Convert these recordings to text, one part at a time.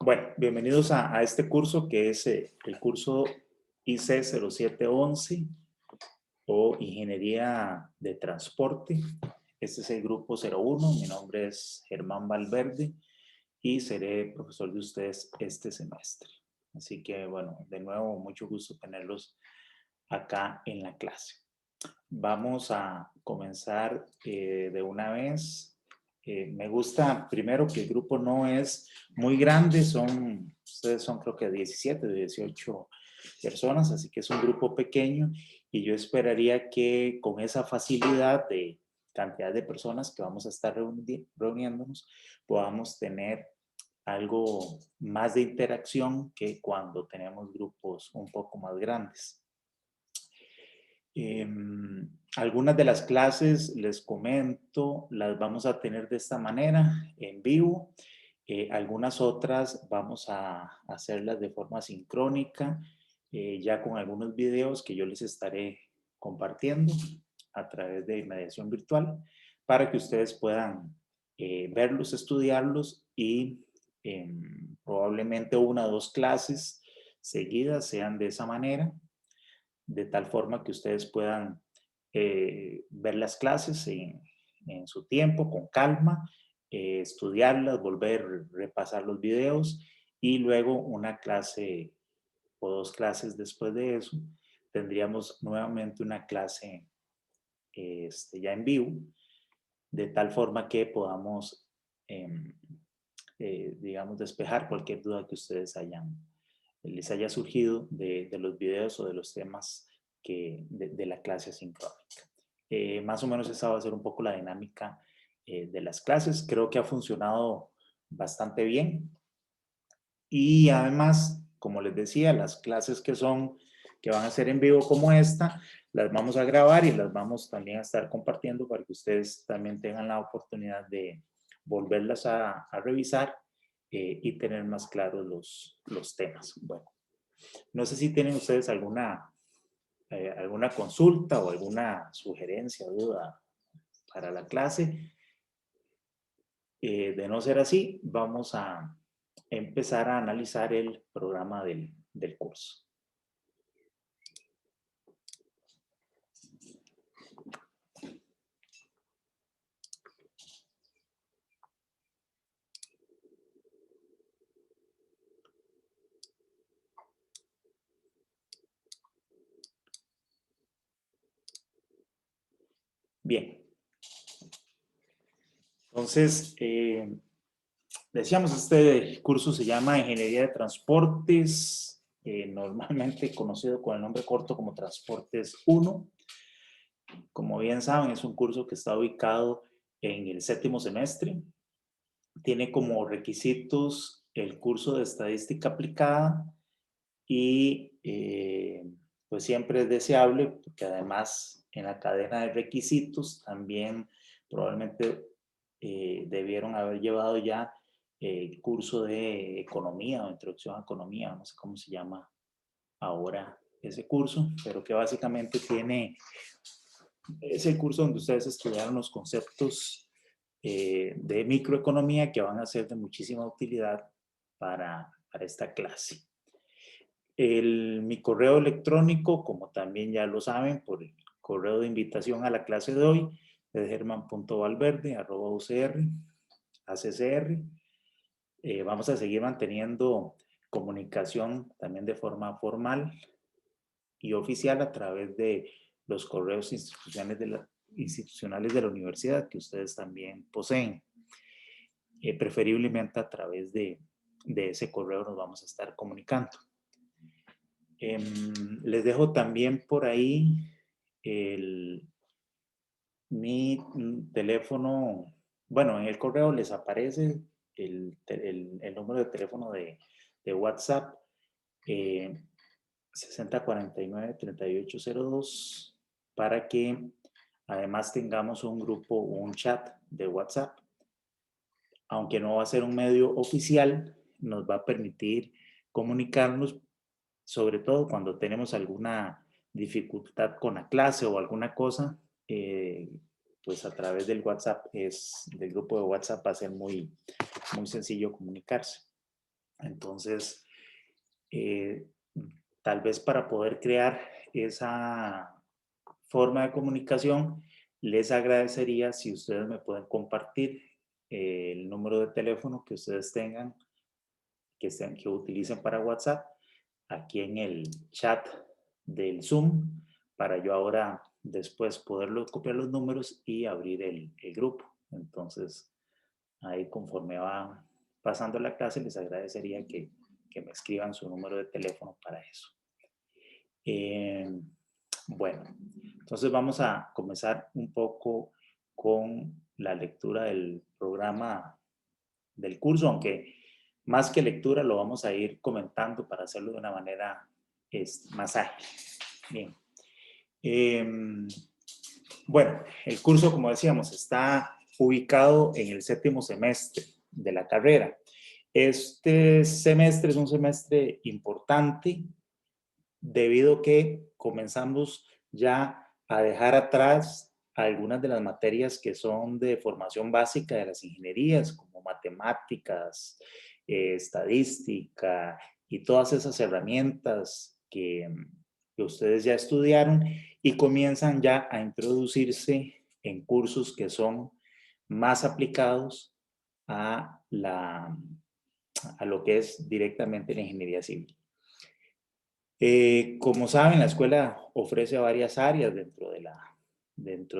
Bueno, bienvenidos a este curso que es el curso IC 0711 o Ingeniería de Transporte. Este es el grupo 01. Mi nombre es Germán Valverde y seré profesor de ustedes este semestre. Así que, bueno, de nuevo, mucho gusto tenerlos acá en la clase. Vamos a comenzar de una vez. Me gusta primero que el grupo no es muy grande, ustedes son creo que 17, 18 personas, así que es un grupo pequeño y yo esperaría que con esa facilidad de cantidad de personas que vamos a estar reuniéndonos, podamos tener algo más de interacción que cuando tenemos grupos un poco más grandes. Algunas de las clases, les comento, las vamos a tener de esta manera, en vivo. Algunas otras vamos a hacerlas de forma sincrónica, ya con algunos videos que yo les estaré compartiendo a través de mediación virtual para que ustedes puedan verlos, estudiarlos y probablemente una o dos clases seguidas sean de esa manera, de tal forma que ustedes puedan ver las clases en su tiempo, con calma, estudiarlas, volver a repasar los videos y luego una clase o dos clases después de eso, tendríamos nuevamente una clase ya en vivo, de tal forma que podamos, digamos, despejar cualquier duda que ustedes les haya surgido de los videos o de los temas de la clase asincrónica. Más o menos esa va a ser un poco la dinámica de las clases. Creo que ha funcionado bastante bien. Y además, como les decía, las clases que van a ser en vivo como esta, las vamos a grabar y las vamos también a estar compartiendo para que ustedes también tengan la oportunidad de volverlas a revisar y tener más claros los temas. Bueno, no sé si tienen ustedes alguna consulta o alguna sugerencia o duda para la clase. De no ser así, vamos a empezar a analizar el programa del curso. Bien. Entonces, decíamos, este curso se llama Ingeniería de Transportes, normalmente conocido con el nombre corto como Transportes 1. Como bien saben, es un curso que está ubicado en el 7º semestre. Tiene como requisitos el curso de Estadística Aplicada y pues siempre es deseable porque además en la cadena de requisitos también probablemente debieron haber llevado ya el curso de economía o introducción a economía, no sé cómo se llama ahora ese curso, pero que básicamente es el curso donde ustedes estudiaron los conceptos de microeconomía que van a ser de muchísima utilidad para esta clase. Mi correo electrónico, como también ya lo saben, por el correo de invitación a la clase de hoy, es german.valverde@ucr.accr. Vamos a seguir manteniendo comunicación también de forma formal y oficial a través de los correos institucionales de la universidad que ustedes también poseen. Preferiblemente a través de ese correo nos vamos a estar comunicando. Les dejo también por ahí mi teléfono. Bueno, en el correo les aparece el número de teléfono de WhatsApp, 6049-3802, para que además tengamos un grupo, un chat de WhatsApp. Aunque no va a ser un medio oficial, nos va a permitir comunicarnos, sobre todo cuando tenemos alguna dificultad con la clase o alguna cosa, pues a través del WhatsApp, del grupo de WhatsApp, va a ser muy, muy sencillo comunicarse. Entonces, tal vez para poder crear esa forma de comunicación, les agradecería si ustedes me pueden compartir el número de teléfono que ustedes tengan, que utilicen para WhatsApp, aquí en el chat del Zoom, para yo ahora después poderlo copiar los números y abrir el grupo. Entonces, ahí conforme va pasando la clase, les agradecería que me escriban su número de teléfono para eso. Bueno, entonces vamos a comenzar un poco con la lectura del programa del curso, aunque más que lectura lo vamos a ir comentando para hacerlo de una manera más ágil. Bien. Bueno, el curso, como decíamos, está ubicado en el 7º semestre de la carrera. Este semestre es un semestre importante debido a que comenzamos ya a dejar atrás algunas de las materias que son de formación básica de las ingenierías, como matemáticas, estadística y todas esas herramientas que ustedes ya estudiaron y comienzan ya a introducirse en cursos que son más aplicados a, a lo que es directamente la ingeniería civil. Como saben, la escuela ofrece varias áreas dentro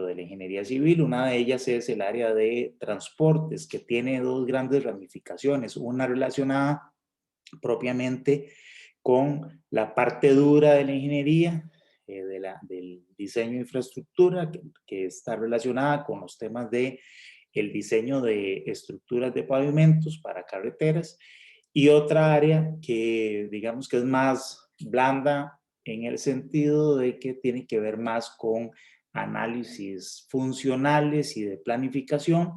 de la ingeniería civil. Una de ellas es el área de transportes, que tiene dos grandes ramificaciones. Una relacionada propiamente con la parte dura de la ingeniería, del diseño de infraestructura, que está relacionada con los temas de el diseño de estructuras de pavimentos para carreteras, y otra área que digamos que es más blanda en el sentido de que tiene que ver más con análisis funcionales y de planificación,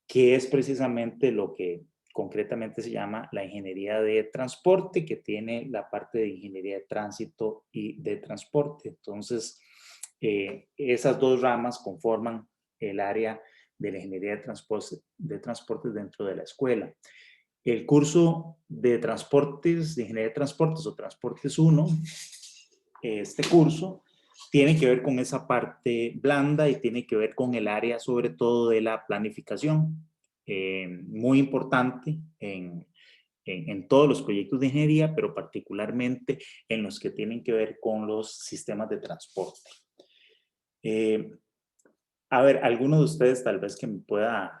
que es precisamente lo que concretamente se llama la ingeniería de transporte, que tiene la parte de ingeniería de tránsito y de transporte. Entonces, esas dos ramas conforman el área de la ingeniería de transportes dentro de la escuela. El curso de transportes, de ingeniería de transportes o transportes 1, este curso tiene que ver con esa parte blanda y tiene que ver con el área sobre todo de la planificación, muy importante en todos los proyectos de ingeniería, pero particularmente en los que tienen que ver con los sistemas de transporte. A ver, alguno de ustedes tal vez que me pueda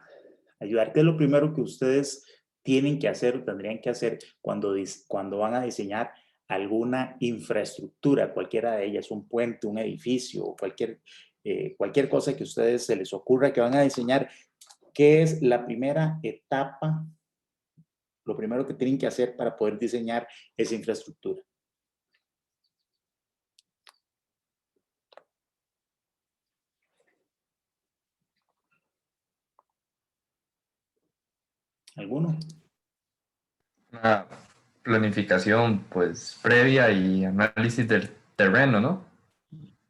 ayudar. ¿Qué es lo primero que ustedes tienen que hacer o tendrían que hacer cuando van a diseñar alguna infraestructura, cualquiera de ellas, un puente, un edificio, cualquier cosa que a ustedes se les ocurra que van a diseñar? ¿Qué es la primera etapa, lo primero que tienen que hacer para poder diseñar esa infraestructura? ¿Alguno? Una planificación pues previa y análisis del terreno, ¿no?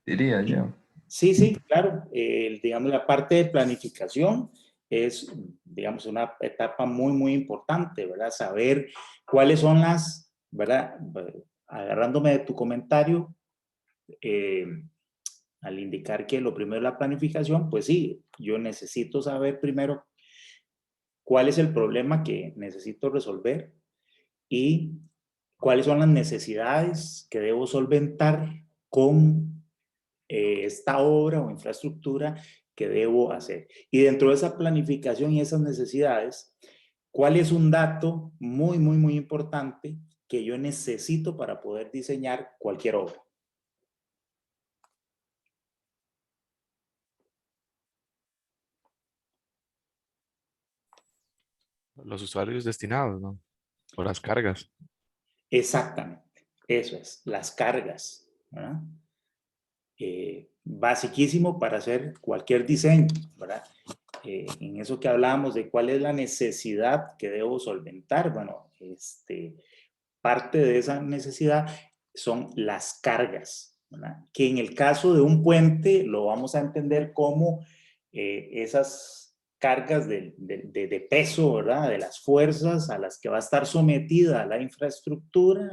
Diría yo. Sí, sí, claro. Digamos, la parte de planificación es, digamos, una etapa muy, muy importante, ¿verdad? Saber cuáles son las, ¿verdad? Agarrándome de tu comentario, eh, al indicar que lo primero es la planificación, pues sí, yo necesito saber primero cuál es el problema que necesito resolver y cuáles son las necesidades que debo solventar con esta obra o infraestructura que debo hacer. Y dentro de esa planificación y esas necesidades, ¿cuál es un dato muy, muy, muy importante que yo necesito para poder diseñar cualquier obra? Los usuarios destinados, ¿no? O las cargas. Exactamente, eso es, las cargas, ¿verdad? Basiquísimo para hacer cualquier diseño, ¿verdad? En eso que hablábamos de cuál es la necesidad que debo solventar, bueno, parte de esa necesidad son las cargas, ¿verdad? Que en el caso de un puente lo vamos a entender como esas cargas de peso, ¿verdad? De las fuerzas a las que va a estar sometida la infraestructura,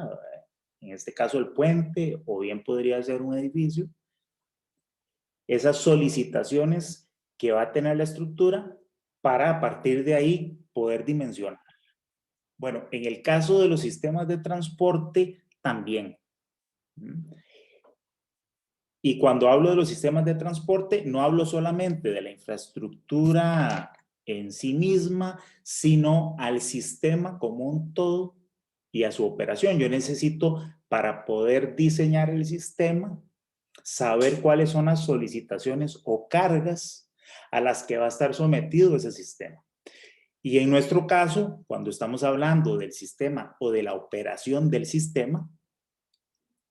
en este caso el puente, o bien podría ser un edificio. Esas solicitaciones que va a tener la estructura para a partir de ahí poder dimensionar. Bueno, en el caso de los sistemas de transporte también. Y cuando hablo de los sistemas de transporte, no hablo solamente de la infraestructura en sí misma, sino al sistema como un todo y a su operación. Yo necesito, para poder diseñar el sistema, saber cuáles son las solicitaciones o cargas a las que va a estar sometido ese sistema. Y en nuestro caso, cuando estamos hablando del sistema o de la operación del sistema,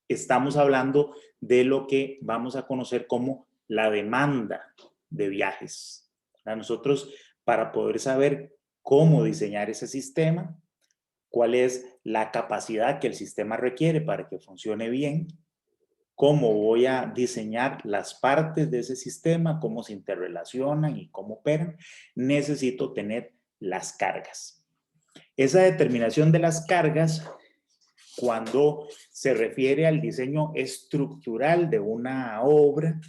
estamos hablando de lo que vamos a conocer como la demanda de viajes. Nosotros, para poder saber cómo diseñar ese sistema, cuál es la capacidad que el sistema requiere para que funcione bien, cómo voy a diseñar las partes de ese sistema, cómo se interrelacionan y cómo operan, necesito tener las cargas. Esa determinación de las cargas, cuando se refiere al diseño estructural de una obra,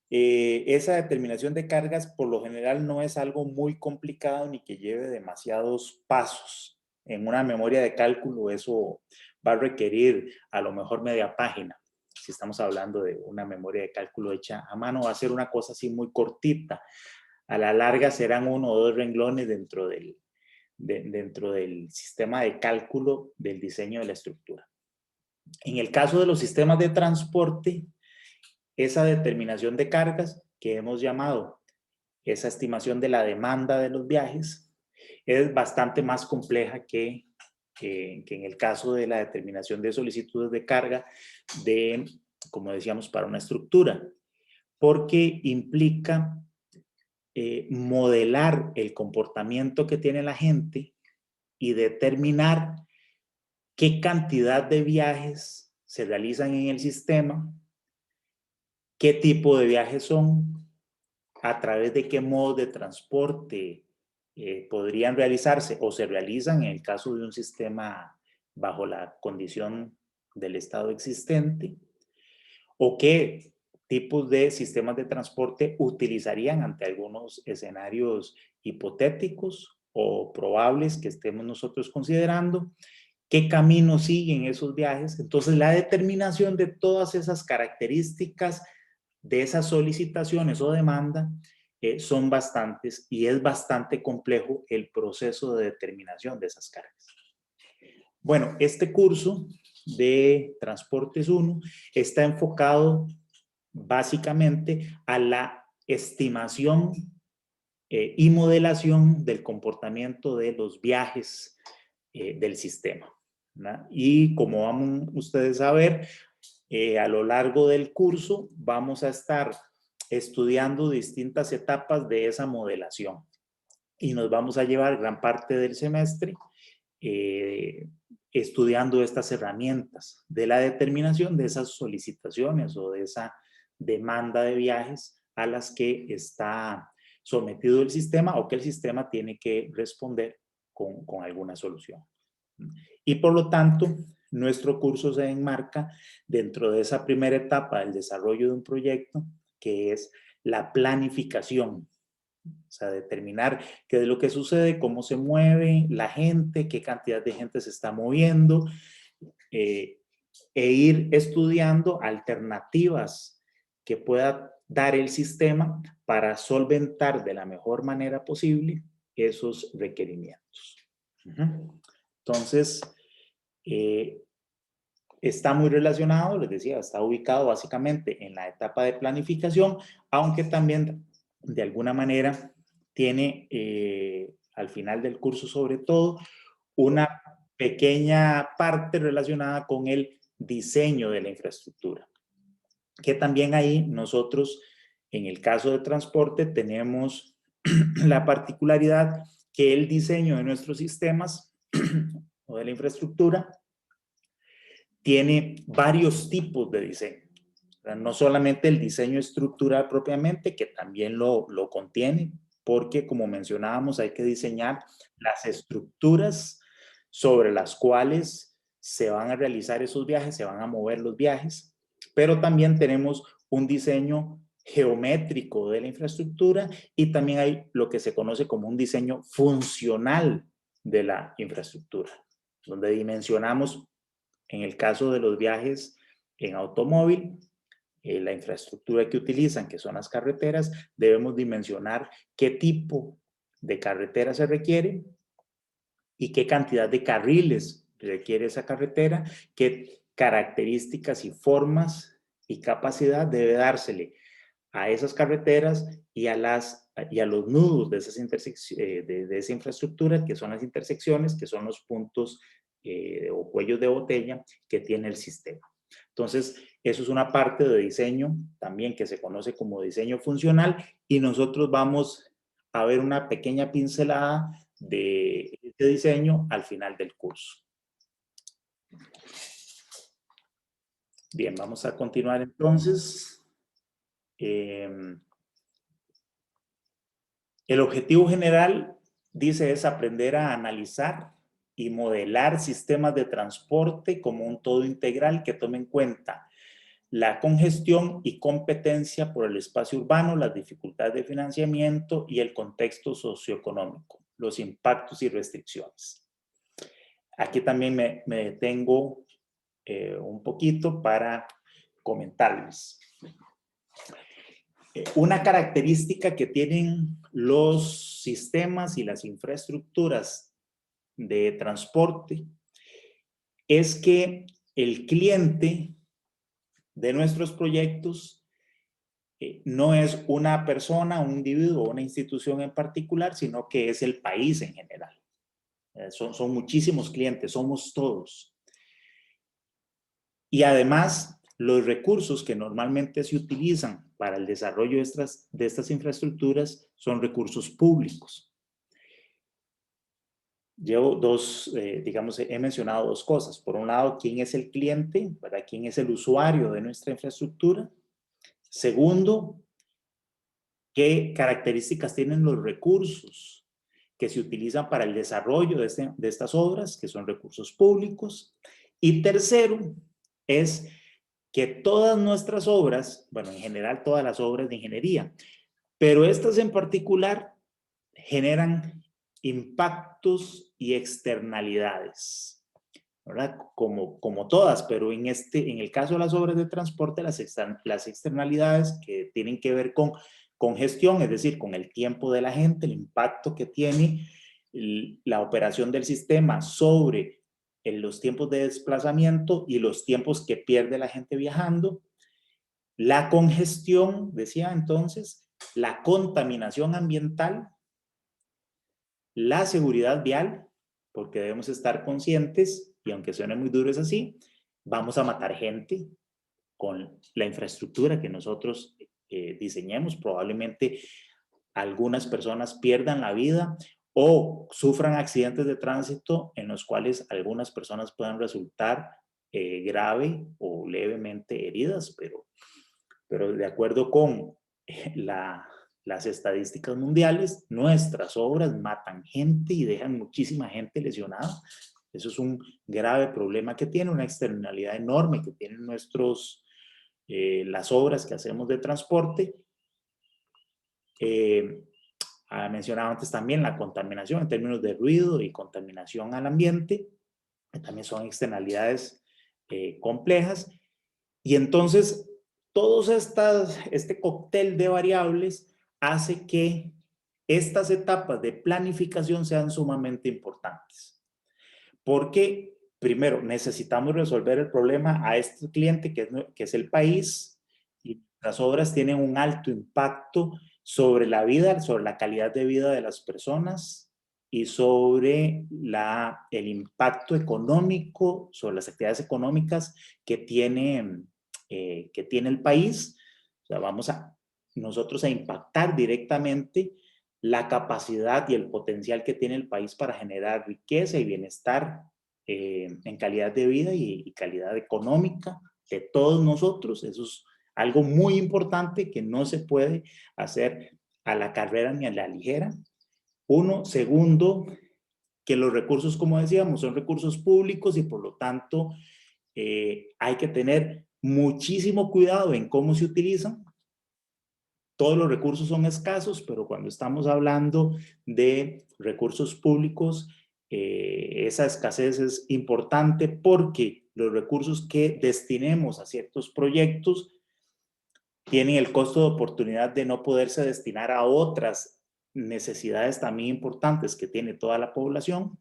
esa determinación de cargas por lo general no es algo muy complicado ni que lleve demasiados pasos. En una memoria de cálculo eso va a requerir a lo mejor media página. Si estamos hablando de una memoria de cálculo hecha a mano, va a ser una cosa así muy cortita. A la larga serán 1 o 2 renglones dentro del sistema de cálculo del diseño de la estructura. En el caso de los sistemas de transporte, esa determinación de cargas que hemos llamado esa estimación de la demanda de los viajes es bastante más compleja que en el caso de la determinación de solicitudes de carga de, como decíamos, para una estructura, porque implica modelar el comportamiento que tiene la gente y determinar qué cantidad de viajes se realizan en el sistema, qué tipo de viajes son, a través de qué modos de transporte podrían realizarse o se realizan en el caso de un sistema bajo la condición del estado existente, o qué tipos de sistemas de transporte utilizarían ante algunos escenarios hipotéticos o probables que estemos nosotros considerando, qué camino siguen esos viajes. Entonces, la determinación de todas esas características de esas solicitaciones o demanda son bastantes y es bastante complejo el proceso de determinación de esas cargas. Bueno, este curso de Transportes 1 está enfocado básicamente a la estimación y modelación del comportamiento de los viajes del sistema, ¿verdad? Y como van ustedes a ver, a lo largo del curso vamos a estar estudiando distintas etapas de esa modelación y nos vamos a llevar gran parte del semestre estudiando estas herramientas de la determinación de esas solicitaciones o de esa demanda de viajes a las que está sometido el sistema o que el sistema tiene que responder con alguna solución. Y por lo tanto, nuestro curso se enmarca dentro de esa primera etapa del desarrollo de un proyecto, que es la planificación. O sea, determinar qué es lo que sucede, cómo se mueve la gente, qué cantidad de gente se está moviendo, e ir estudiando alternativas que pueda dar el sistema para solventar de la mejor manera posible esos requerimientos. Entonces, está muy relacionado, les decía, está ubicado básicamente en la etapa de planificación, aunque también de alguna manera tiene al final del curso sobre todo una pequeña parte relacionada con el diseño de la infraestructura, que también ahí nosotros en el caso de transporte tenemos la particularidad que el diseño de nuestros sistemas o de la infraestructura tiene varios tipos de diseño. No solamente el diseño estructural propiamente, que también lo contiene, porque como mencionábamos hay que diseñar las estructuras sobre las cuales se van a realizar esos viajes, se van a mover los viajes, pero también tenemos un diseño geométrico de la infraestructura y también hay lo que se conoce como un diseño funcional de la infraestructura, donde dimensionamos, en el caso de los viajes en automóvil, la infraestructura que utilizan, que son las carreteras, debemos dimensionar qué tipo de carretera se requiere y qué cantidad de carriles requiere esa carretera, qué características y formas y capacidad debe dársele a esas carreteras y a los nudos de, de esa infraestructura, que son las intersecciones, que son los puntos o cuellos de botella que tiene el sistema. Entonces, eso es una parte de diseño también que se conoce como diseño funcional y nosotros vamos a ver una pequeña pincelada de este diseño al final del curso. Bien, vamos a continuar entonces. El objetivo general, dice, es aprender a analizar y modelar sistemas de transporte como un todo integral que tome en cuenta la congestión y competencia por el espacio urbano, las dificultades de financiamiento y el contexto socioeconómico, los impactos y restricciones. Aquí también me detengo un poquito para comentarles. Una característica que tienen los sistemas y las infraestructuras de transporte es que el cliente de nuestros proyectos no es una persona, un individuo o una institución en particular, sino que es el país en general. Son muchísimos clientes, somos todos. Y además, los recursos que normalmente se utilizan para el desarrollo de estas infraestructuras son recursos públicos. Llevo digamos, he mencionado dos cosas. Por un lado, ¿quién es el cliente? ¿Verdad? ¿Quién es el usuario de nuestra infraestructura? Segundo, ¿qué características tienen los recursos que se utilizan para el desarrollo de estas obras, que son recursos públicos? Y tercero, es que todas nuestras obras, bueno, en general todas las obras de ingeniería, pero estas en particular generan impactos y externalidades, ¿verdad? Como todas, pero en el caso de las obras de transporte, las externalidades que tienen que ver con congestión, es decir, con el tiempo de la gente, el impacto que tiene la operación del sistema sobre los tiempos de desplazamiento y los tiempos que pierde la gente viajando, la congestión, decía entonces, la contaminación ambiental, la seguridad vial, porque debemos estar conscientes, y aunque suene muy duro es así, vamos a matar gente con la infraestructura que nosotros diseñemos. Probablemente algunas personas pierdan la vida o sufran accidentes de tránsito en los cuales algunas personas puedan resultar grave o levemente heridas, pero de acuerdo con las estadísticas mundiales, nuestras obras matan gente y dejan muchísima gente lesionada. Eso es un grave problema que tiene, una externalidad enorme que tienen las obras que hacemos de transporte. Mencionaba antes también la contaminación en términos de ruido y contaminación al ambiente, que también son externalidades complejas. Y entonces, este cóctel de variables hace que estas etapas de planificación sean sumamente importantes. Porque, primero, necesitamos resolver el problema a este cliente que es el país, y las obras tienen un alto impacto sobre la vida, sobre la calidad de vida de las personas y sobre el impacto económico, sobre las actividades económicas que tiene el país. O sea, vamos nosotros a impactar directamente la capacidad y el potencial que tiene el país para generar riqueza y bienestar en calidad de vida y calidad económica de todos nosotros. Eso es algo muy importante que no se puede hacer a la carrera ni a la ligera. Uno. Segundo, que los recursos, como decíamos, son recursos públicos y por lo tanto hay que tener muchísimo cuidado en cómo se utilizan. Todos los recursos son escasos, pero cuando estamos hablando de recursos públicos, esa escasez es importante porque los recursos que destinemos a ciertos proyectos tienen el costo de oportunidad de no poderse destinar a otras necesidades también importantes que tiene toda la población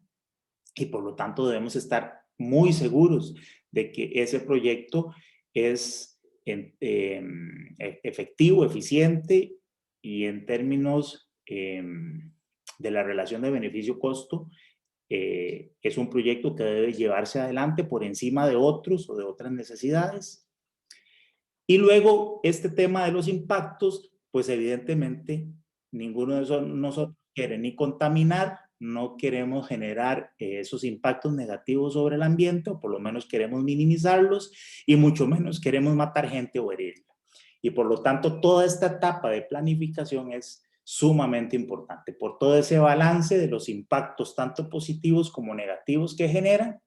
y por lo tanto debemos estar muy seguros de que ese proyecto es efectivo, eficiente y en términos de la relación de beneficio-costo es un proyecto que debe llevarse adelante por encima de otros o de otras necesidades. Y luego este tema de los impactos, pues evidentemente ninguno de nosotros quiere ni contaminar, no queremos generar esos impactos negativos sobre el ambiente, o por lo menos queremos minimizarlos, y mucho menos queremos matar gente o herirla. Y por lo tanto, toda esta etapa de planificación es sumamente importante, por todo ese balance de los impactos, tanto positivos como negativos que generan,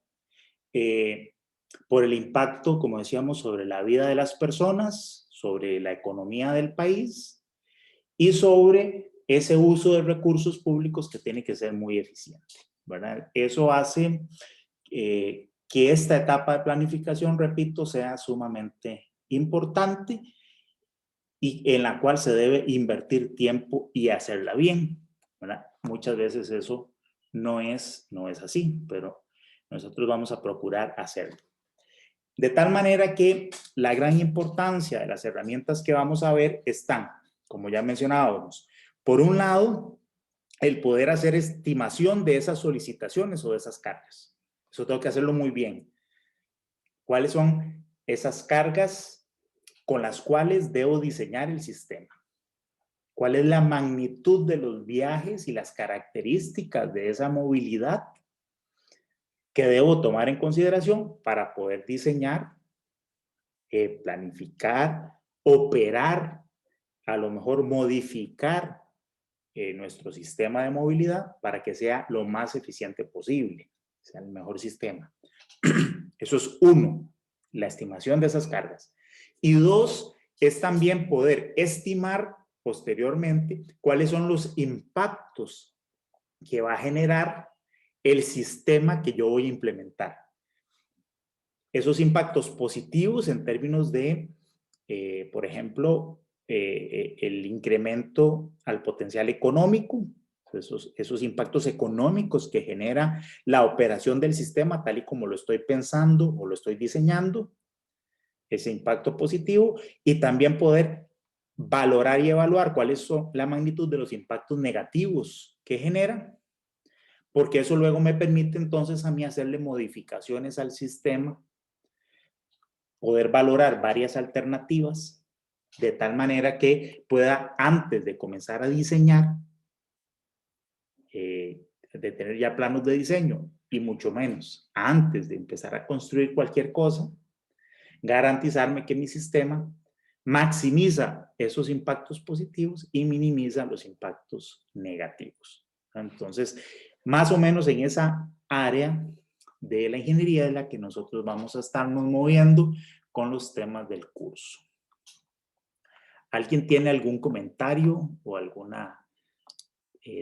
por el impacto, como decíamos, sobre la vida de las personas, sobre la economía del país, y sobre ese uso de recursos públicos que tiene que ser muy eficiente, ¿verdad? Eso hace que esta etapa de planificación, repito, sea sumamente importante y en la cual se debe invertir tiempo y hacerla bien, ¿verdad? Muchas veces eso no es así, pero nosotros vamos a procurar hacerlo. De tal manera que la gran importancia de las herramientas que vamos a ver están, como ya mencionábamos, por un lado, el poder hacer estimación de esas solicitaciones o de esas cargas. Eso tengo que hacerlo muy bien. ¿Cuáles son esas cargas con las cuales debo diseñar el sistema? ¿Cuál es la magnitud de los viajes y las características de esa movilidad que debo tomar en consideración para poder diseñar, planificar, operar, a lo mejor modificar nuestro sistema de movilidad para que sea lo más eficiente posible, sea el mejor sistema? Eso es uno, la estimación de esas cargas. Y dos, es también poder estimar posteriormente cuáles son los impactos que va a generar el sistema que yo voy a implementar. Esos impactos positivos en términos de, por ejemplo, el incremento al potencial económico, esos impactos económicos que genera la operación del sistema tal y como lo estoy pensando o lo estoy diseñando, ese impacto positivo, y también poder valorar y evaluar cuáles son la magnitud de los impactos negativos que genera, porque eso luego me permite entonces a mí hacerle modificaciones al sistema, poder valorar varias alternativas de tal manera que pueda, antes de comenzar a diseñar, de tener ya planos de diseño y mucho menos antes de empezar a construir cualquier cosa, garantizarme que mi sistema maximiza esos impactos positivos y minimiza los impactos negativos. Entonces, más o menos en esa área de la ingeniería es la que nosotros vamos a estarnos moviendo con los temas del curso. ¿Alguien tiene algún comentario o alguna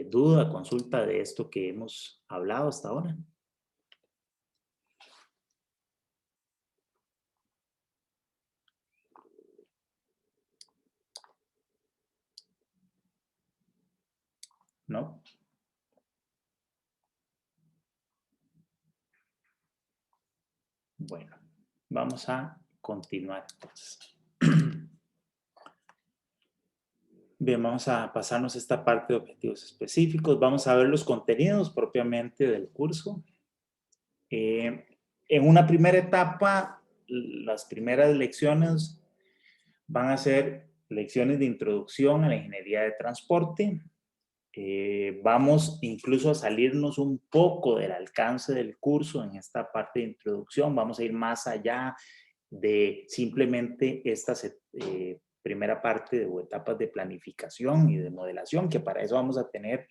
duda, consulta de esto que hemos hablado hasta ahora? ¿No? Bueno, vamos a continuar entonces. Bien, vamos a pasarnos esta parte de objetivos específicos. Vamos a ver los contenidos propiamente del curso. En una primera etapa, las primeras lecciones van a ser lecciones de introducción a la ingeniería de transporte. Vamos incluso a salirnos un poco del alcance del curso en esta parte de introducción. Vamos a ir más allá de simplemente estas primera parte o etapas de planificación y de modelación, que para eso vamos a tener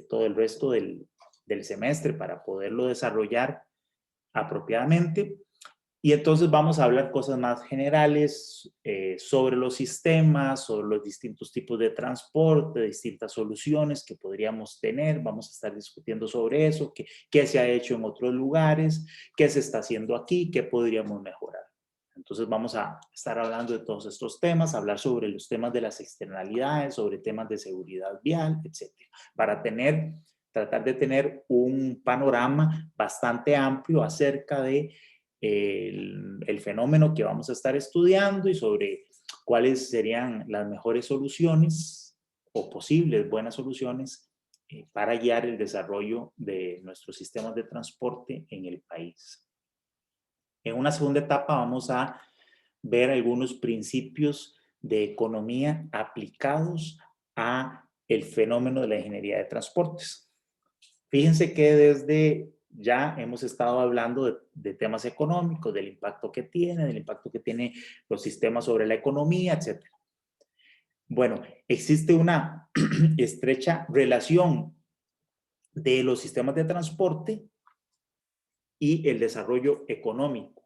todo el resto del semestre para poderlo desarrollar apropiadamente. Y entonces vamos a hablar cosas más generales sobre los sistemas, sobre los distintos tipos de transporte, distintas soluciones que podríamos tener. Vamos a estar discutiendo sobre eso, qué se ha hecho en otros lugares, qué se está haciendo aquí, qué podríamos mejorar. Entonces vamos a estar hablando de todos estos temas, hablar sobre los temas de las externalidades, sobre temas de seguridad vial, etcétera, para tratar de tener un panorama bastante amplio acerca de el fenómeno que vamos a estar estudiando y sobre cuáles serían las mejores soluciones o posibles buenas soluciones para guiar el desarrollo de nuestros sistemas de transporte en el país. En una segunda etapa vamos a ver algunos principios de economía aplicados a el fenómeno de la ingeniería de transportes. Fíjense que desde ya hemos estado hablando de temas económicos, del impacto que tienen los sistemas sobre la economía, etc. Bueno, existe una estrecha relación de los sistemas de transporte y el desarrollo económico,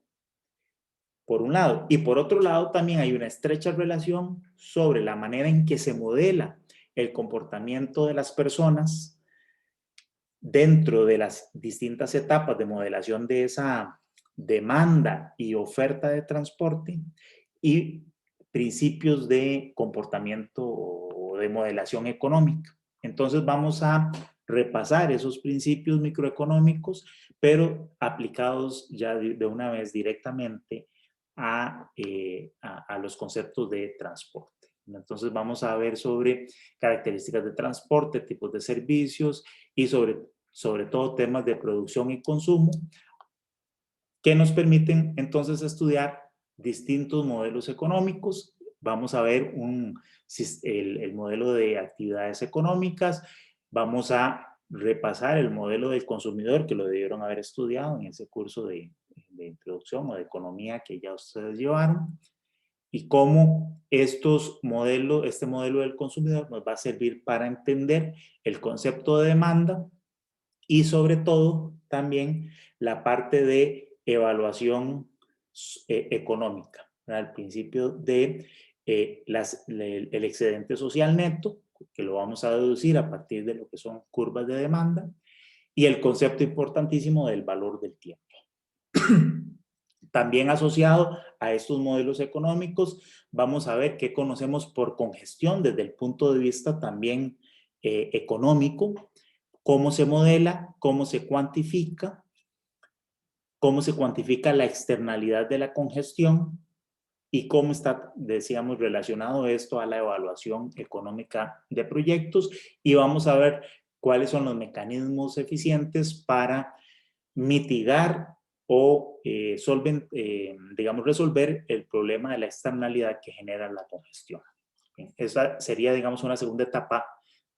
por un lado. Y por otro lado, también hay una estrecha relación sobre la manera en que se modela el comportamiento de las personas dentro de las distintas etapas de modelación de esa demanda y oferta de transporte y principios de comportamiento o de modelación económica. Entonces vamos a repasar esos principios microeconómicos, pero aplicados ya de una vez directamente a los conceptos de transporte. Entonces vamos a ver sobre características de transporte, tipos de servicios y sobre todo temas de producción y consumo que nos permiten entonces estudiar distintos modelos económicos. Vamos a ver el modelo de actividades económicas, vamos a repasar el modelo del consumidor que lo debieron haber estudiado en ese curso de introducción o de economía que ya ustedes llevaron, y cómo este modelo del consumidor nos va a servir para entender el concepto de demanda y sobre todo también la parte de evaluación económica, ¿verdad? El principio de el excedente social neto, que lo vamos a deducir a partir de lo que son curvas de demanda, y el concepto importantísimo del valor del tiempo. También asociado a estos modelos económicos, vamos a ver qué conocemos por congestión desde el punto de vista también económico, cómo se modela, cómo se cuantifica la externalidad de la congestión y cómo está, decíamos, relacionado esto a la evaluación económica de proyectos, y vamos a ver cuáles son los mecanismos eficientes para mitigar o resolver el problema de la externalidad que genera la congestión. Esa sería, digamos, una segunda etapa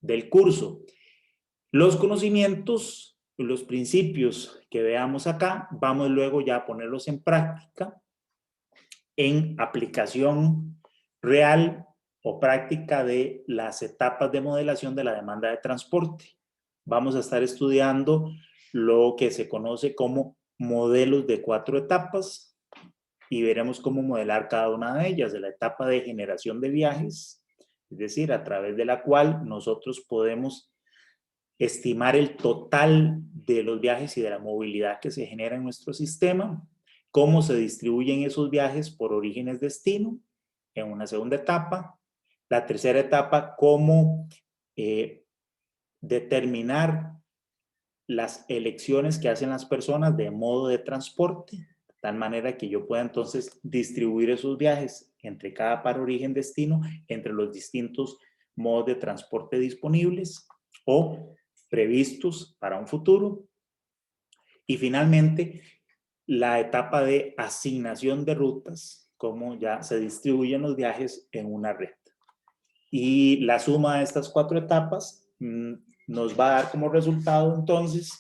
del curso. Los conocimientos, los principios que veamos acá, vamos luego ya a ponerlos en práctica en aplicación real o práctica de las etapas de modelación de la demanda de transporte. Vamos a estar estudiando lo que se conoce como modelos de 4 etapas y veremos cómo modelar cada una de ellas, de la etapa de generación de viajes, es decir, a través de la cual nosotros podemos estimar el total de los viajes y de la movilidad que se genera en nuestro sistema, cómo se distribuyen esos viajes por orígenes-destino en una segunda etapa. La tercera etapa, cómo determinar las elecciones que hacen las personas de modo de transporte, de tal manera que yo pueda entonces distribuir esos viajes entre cada par origen-destino, entre los distintos modos de transporte disponibles o previstos para un futuro. Y finalmente, la etapa de asignación de rutas, cómo ya se distribuyen los viajes en una red. Y la suma de estas 4 etapas nos va a dar como resultado entonces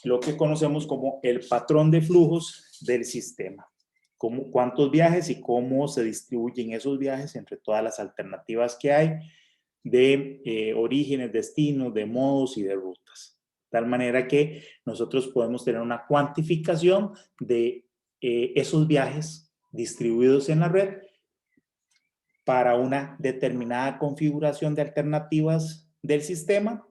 lo que conocemos como el patrón de flujos del sistema. cuántos viajes y cómo se distribuyen esos viajes entre todas las alternativas que hay de orígenes, destinos, de modos y de rutas. De tal manera que nosotros podemos tener una cuantificación de esos viajes distribuidos en la red para una determinada configuración de alternativas del sistema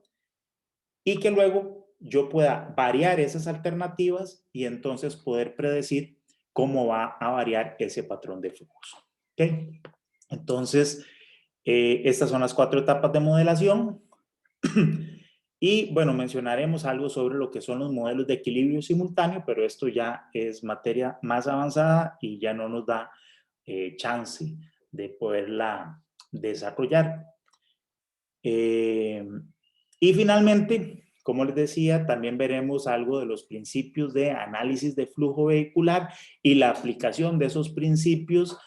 y que luego yo pueda variar esas alternativas y entonces poder predecir cómo va a variar ese patrón de flujo. ¿Okay? Entonces, estas son las 4 etapas de modelación. Y bueno, mencionaremos algo sobre lo que son los modelos de equilibrio simultáneo, pero esto ya es materia más avanzada y ya no nos da chance de poderla desarrollar. Y finalmente, como les decía, también veremos algo de los principios de análisis de flujo vehicular y la aplicación de esos principios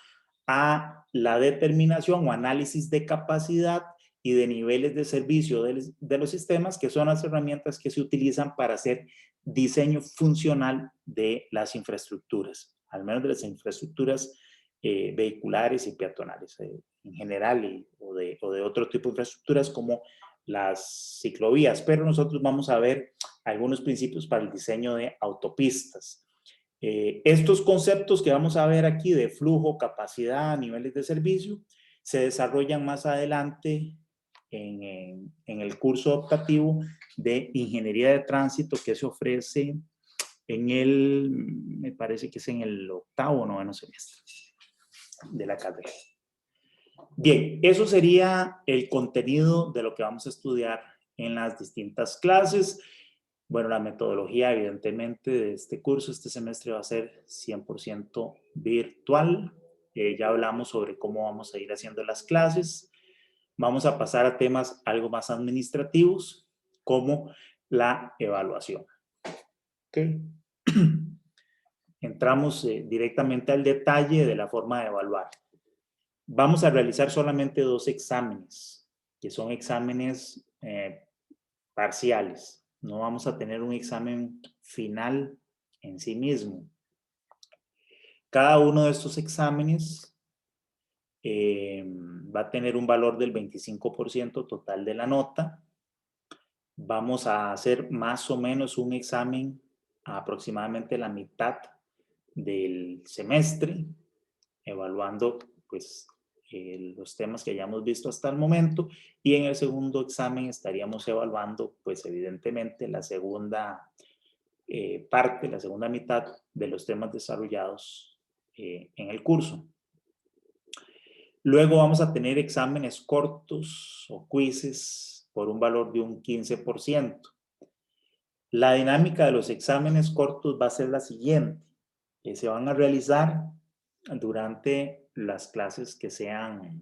a la determinación o análisis de capacidad y de niveles de servicio de los sistemas, que son las herramientas que se utilizan para hacer diseño funcional de las infraestructuras, al menos de las infraestructuras vehiculares y peatonales en general o de otro tipo de infraestructuras como las ciclovías, pero nosotros vamos a ver algunos principios para el diseño de autopistas. Estos conceptos que vamos a ver aquí de flujo, capacidad, niveles de servicio, se desarrollan más adelante en el curso optativo de Ingeniería de Tránsito que se ofrece me parece que es en el 8º o 9º semestre de la carrera. Bien, eso sería el contenido de lo que vamos a estudiar en las distintas clases. Bueno, la metodología evidentemente de este curso, este semestre va a ser 100% virtual. Ya hablamos sobre cómo vamos a ir haciendo las clases. Vamos a pasar a temas algo más administrativos, como la evaluación. ¿Okay? Entramos directamente al detalle de la forma de evaluar. Vamos a realizar solamente 2 exámenes, que son exámenes parciales. No vamos a tener un examen final en sí mismo. Cada uno de estos exámenes va a tener un valor del 25% total de la nota. Vamos a hacer más o menos un examen a aproximadamente la mitad del semestre, evaluando pues los temas que hayamos visto hasta el momento, y en el segundo examen estaríamos evaluando pues evidentemente la segunda parte, la segunda mitad de los temas desarrollados en el curso. Luego vamos a tener exámenes cortos o quizzes por un valor de un 15%. La dinámica de los exámenes cortos va a ser la siguiente, que se van a realizar durante las clases que sean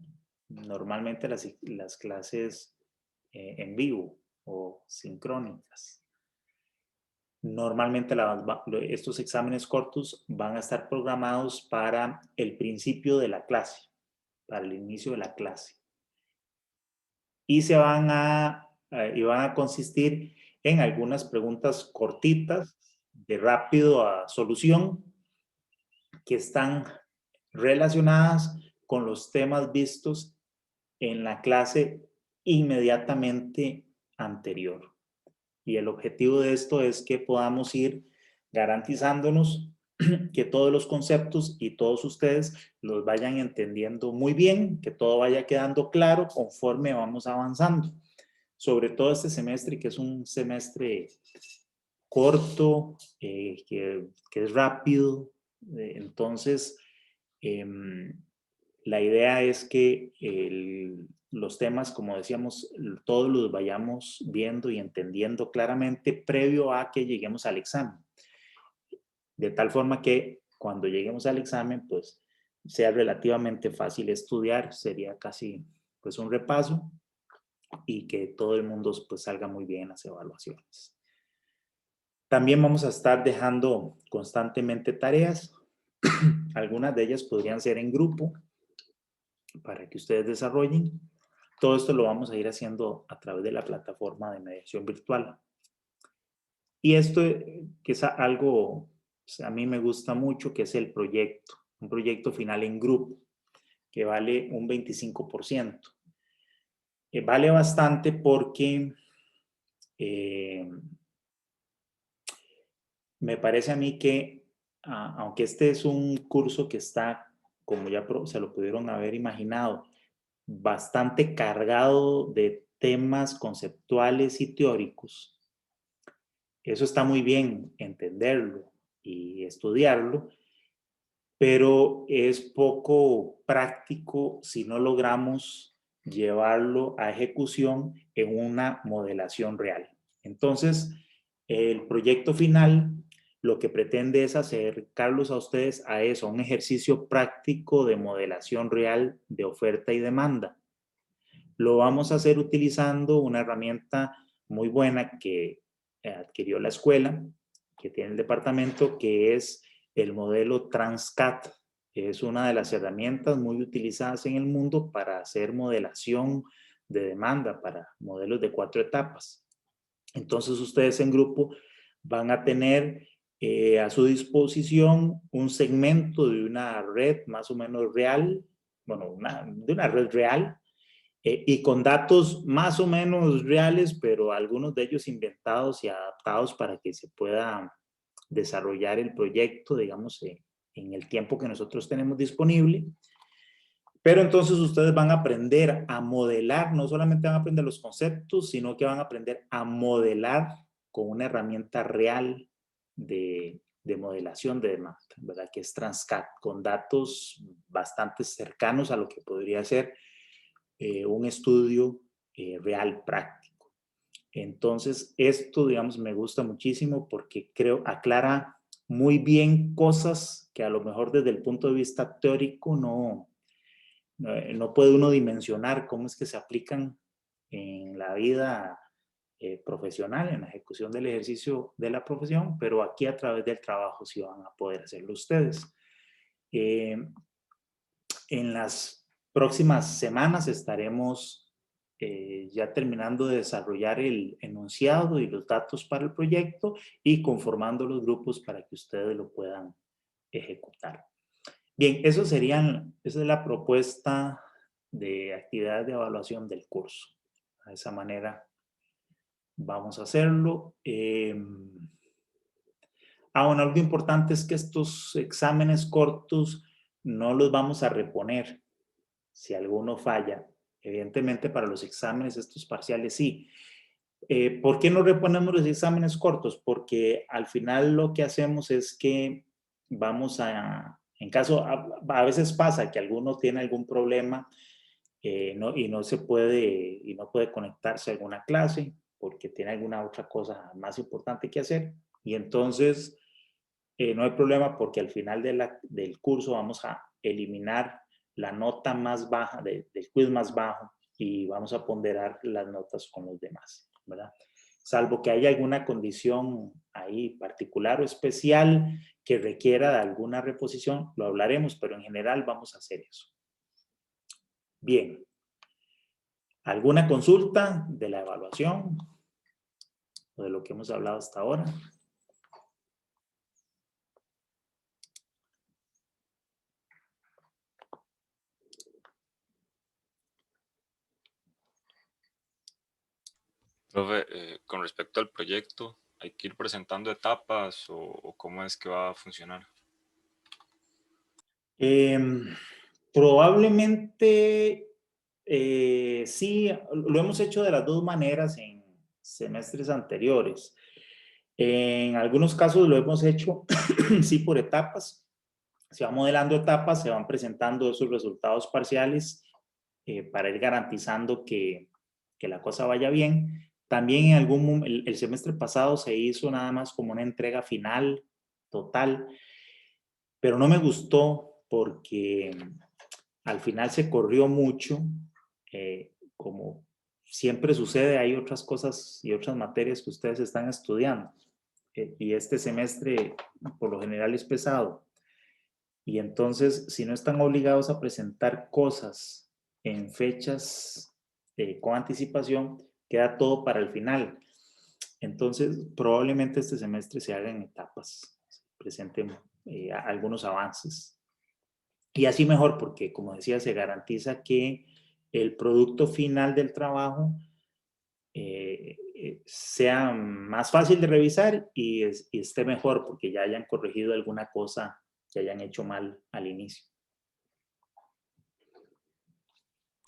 normalmente las clases en vivo o sincrónicas. Normalmente estos exámenes cortos van a estar programados para el principio de la clase, para el inicio de la clase. Y van a consistir en algunas preguntas cortitas, de rápido a solución, que están relacionadas con los temas vistos en la clase inmediatamente anterior. Y el objetivo de esto es que podamos ir garantizándonos que todos los conceptos y todos ustedes los vayan entendiendo muy bien, que todo vaya quedando claro conforme vamos avanzando. Sobre todo este semestre, que es un semestre corto, que es rápido. Entonces, la idea es que los temas, como decíamos, todos los vayamos viendo y entendiendo claramente previo a que lleguemos al examen. De tal forma que cuando lleguemos al examen, pues sea relativamente fácil estudiar, sería casi pues un repaso y que todo el mundo pues salga muy bien en las evaluaciones. También vamos a estar dejando constantemente tareas. Algunas de ellas podrían ser en grupo para que ustedes desarrollen. Todo esto lo vamos a ir haciendo a través de la plataforma de mediación virtual. Y esto que es algo, a mí me gusta mucho, que es el proyecto. un proyecto final en grupo, que vale un 25%. Vale bastante porque me parece a mí que, aunque este es un curso que está, como ya se lo pudieron haber imaginado, bastante cargado de temas conceptuales y teóricos, eso está muy bien entenderlo y estudiarlo, pero es poco práctico si no logramos llevarlo a ejecución en una modelación real. Entonces, el proyecto final lo que pretende es acercarlos a ustedes a eso, a un ejercicio práctico de modelación real de oferta y demanda. Lo vamos a hacer utilizando una herramienta muy buena que adquirió la escuela, que tiene el departamento, que es el modelo Transcat. Es una de las herramientas muy utilizadas en el mundo para hacer modelación de demanda para modelos de 4 etapas. Entonces ustedes en grupo van a tener a su disposición un segmento de una red más o menos real, bueno, de una red real, y con datos más o menos reales, pero algunos de ellos inventados y adaptados para que se pueda desarrollar el proyecto, digamos, en el tiempo que nosotros tenemos disponible. Pero entonces ustedes van a aprender a modelar, no solamente van a aprender los conceptos, sino que van a aprender a modelar con una herramienta real de modelación de demanda, ¿verdad? Que es Transcat, con datos bastante cercanos a lo que podría ser un estudio real práctico. Entonces, esto, digamos, me gusta muchísimo porque creo aclara muy bien cosas que a lo mejor desde el punto de vista teórico no puede uno dimensionar cómo es que se aplican en la vida profesional, en la ejecución del ejercicio de la profesión, pero aquí a través del trabajo sí van a poder hacerlo ustedes. En las próximas semanas estaremos ya terminando de desarrollar el enunciado y los datos para el proyecto y conformando los grupos para que ustedes lo puedan ejecutar. Bien, esa es la propuesta de actividades de evaluación del curso. De esa manera vamos a hacerlo. Bueno, algo importante es que estos exámenes cortos no los vamos a reponer si alguno falla. Evidentemente para los exámenes, estos parciales sí. ¿Por qué no reponemos los exámenes cortos? Porque al final lo que hacemos es que vamos en caso, a veces pasa que alguno tiene algún problema y no puede conectarse a alguna clase porque tiene alguna otra cosa más importante que hacer. Y entonces no hay problema porque al final del curso vamos a eliminar la nota más baja del quiz más bajo y vamos a ponderar las notas con los demás, ¿verdad? Salvo que haya alguna condición ahí particular o especial que requiera de alguna reposición, lo hablaremos, pero en general vamos a hacer eso. Bien. ¿Alguna consulta de la evaluación o de lo que hemos hablado hasta ahora? Profe, con respecto al proyecto, ¿hay que ir presentando etapas o cómo es que va a funcionar? Probablemente sí, lo hemos hecho de las dos maneras en semestres anteriores. En algunos casos lo hemos hecho sí por etapas. Se va modelando etapas, se van presentando esos resultados parciales para ir garantizando que la cosa vaya bien. También en el semestre pasado se hizo nada más como una entrega final, total, pero no me gustó porque al final se corrió mucho, como siempre sucede, hay otras cosas y otras materias que ustedes están estudiando, y este semestre por lo general es pesado. Y entonces, si no están obligados a presentar cosas en fechas con anticipación, queda todo para el final. Entonces, probablemente este semestre se haga en etapas, presenten algunos avances Y así mejor, porque como decía, se garantiza que el producto final del trabajo sea más fácil de revisar y esté mejor, porque ya hayan corregido alguna cosa que hayan hecho mal al inicio.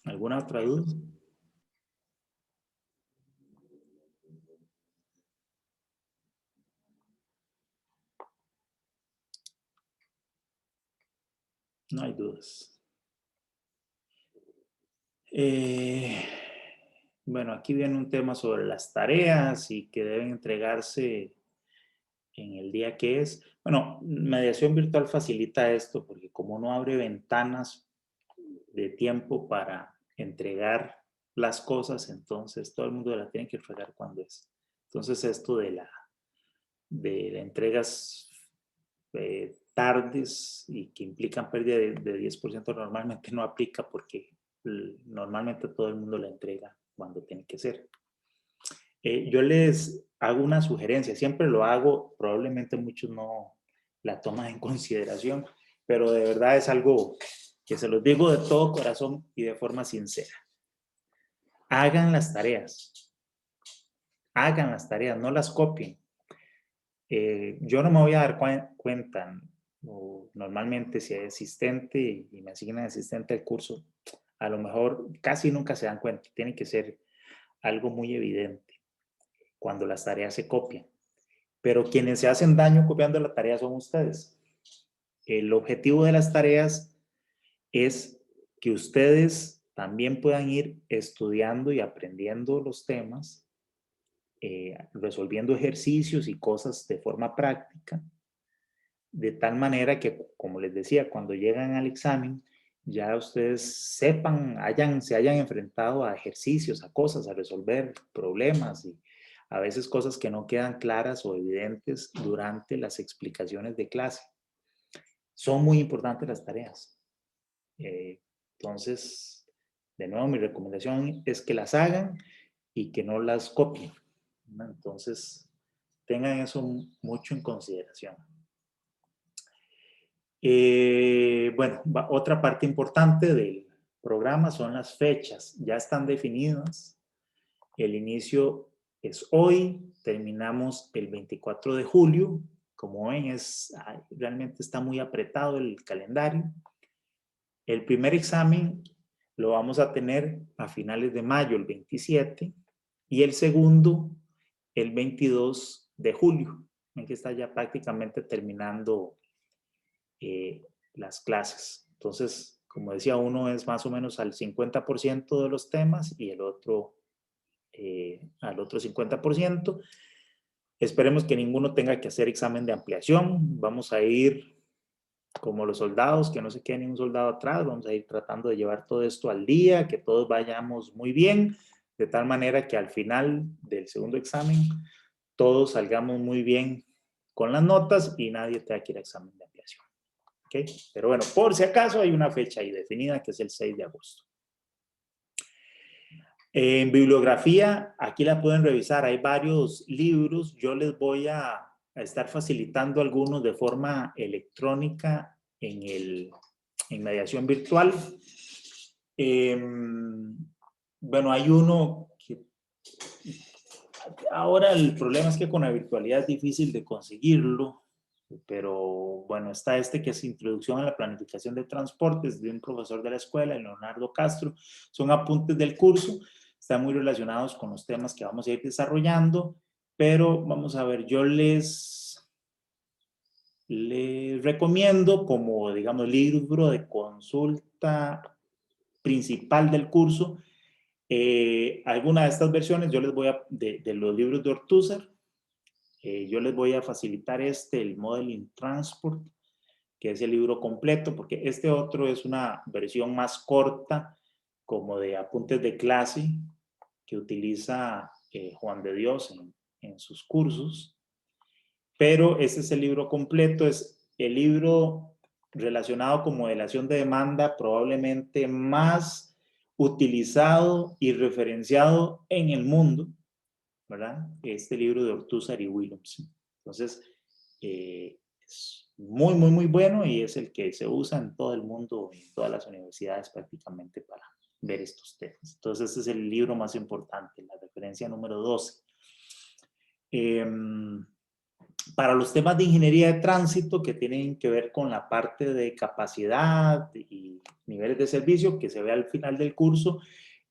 ¿Alguna otra duda? No hay dudas. Bueno, aquí viene un tema sobre las tareas y que deben entregarse en el día que es. Bueno, mediación virtual facilita esto porque como no abre ventanas de tiempo para entregar las cosas, entonces todo el mundo la tiene que entregar cuando es. Entonces esto de la entregas tardes y que implican pérdida de 10% normalmente no aplica porque normalmente todo el mundo la entrega cuando tiene que ser. Yo les hago una sugerencia, siempre lo hago, probablemente muchos no la toman en consideración, pero de verdad es algo que se los digo de todo corazón y de forma sincera. Hagan las tareas, no las copien. Yo no me voy a dar cuenta, o normalmente si hay asistente y me asignan asistente al curso, a lo mejor casi nunca se dan cuenta, tiene que ser algo muy evidente cuando las tareas se copian. Pero quienes se hacen daño copiando la tarea son ustedes. El objetivo de las tareas es que ustedes también puedan ir estudiando y aprendiendo los temas, resolviendo ejercicios y cosas de forma práctica, de tal manera que, como les decía, cuando llegan al examen, ya ustedes sepan, se hayan enfrentado a ejercicios, a cosas, a resolver problemas y a veces cosas que no quedan claras o evidentes durante las explicaciones de clase. Son muy importantes las tareas. Entonces, de nuevo, mi recomendación es que las hagan y que no las copien, ¿no? Entonces, tengan eso mucho en consideración. Bueno, otra parte importante del programa son las fechas. Ya están definidas. El inicio es hoy, terminamos el 24 de julio. Como ven, realmente está muy apretado el calendario. El primer examen lo vamos a tener a finales de mayo, el 27, y el segundo, el 22 de julio. Ven que está ya prácticamente terminando las clases. Entonces, como decía, uno es más o menos al 50% de los temas y el otro al otro 50%. Esperemos que ninguno tenga que hacer examen de ampliación. Vamos a ir como los soldados, que no se quede ningún soldado atrás. Vamos a ir tratando de llevar todo esto al día, que todos vayamos muy bien, de tal manera que al final del segundo examen todos salgamos muy bien con las notas y nadie tenga que ir a examen de ampliación. ¿Okay? Pero bueno, por si acaso hay una fecha ahí definida que es el 6 de agosto. En bibliografía, aquí la pueden revisar, hay varios libros, yo les voy a estar facilitando algunos de forma electrónica en mediación virtual. Bueno, hay uno que ahora el problema es que con la virtualidad es difícil de conseguirlo, pero bueno, está este que es Introducción a la Planificación de Transportes de un profesor de la escuela, Leonardo Castro. Son apuntes del curso, están muy relacionados con los temas que vamos a ir desarrollando, pero vamos a ver, yo les recomiendo como, digamos, libro de consulta principal del curso, alguna de estas versiones, yo les voy a, de los libros de Ortúzar, yo les voy a facilitar el Modeling Transport, que es el libro completo, porque este otro es una versión más corta, como de apuntes de clase, que utiliza Juan de Dios en sus cursos. Pero este es el libro completo, es el libro relacionado con modelación de demanda probablemente más utilizado y referenciado en el mundo, ¿verdad? Este libro de Ortúzar y Williamson. Entonces, Es muy, muy, muy bueno y es el que se usa en todo el mundo, en todas las universidades prácticamente para ver estos temas. Entonces, ese es el libro más importante, la referencia número 12. Para los temas de ingeniería de tránsito que tienen que ver con la parte de capacidad y niveles de servicio que se ve al final del curso,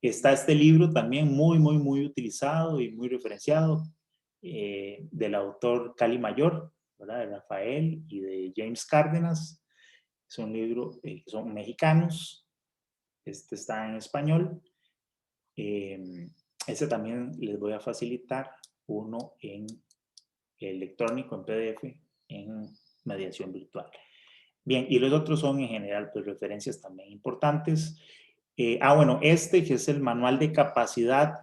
está este libro también muy, muy, muy utilizado y muy referenciado del autor Cali Mayor, ¿verdad? De Rafael y de James Cárdenas. Es un libro que son mexicanos. Este está en español. Ese también les voy a facilitar uno en electrónico, en PDF, en mediación virtual. Bien, y los otros son en general pues referencias también importantes. Bueno, este que es el manual de capacidad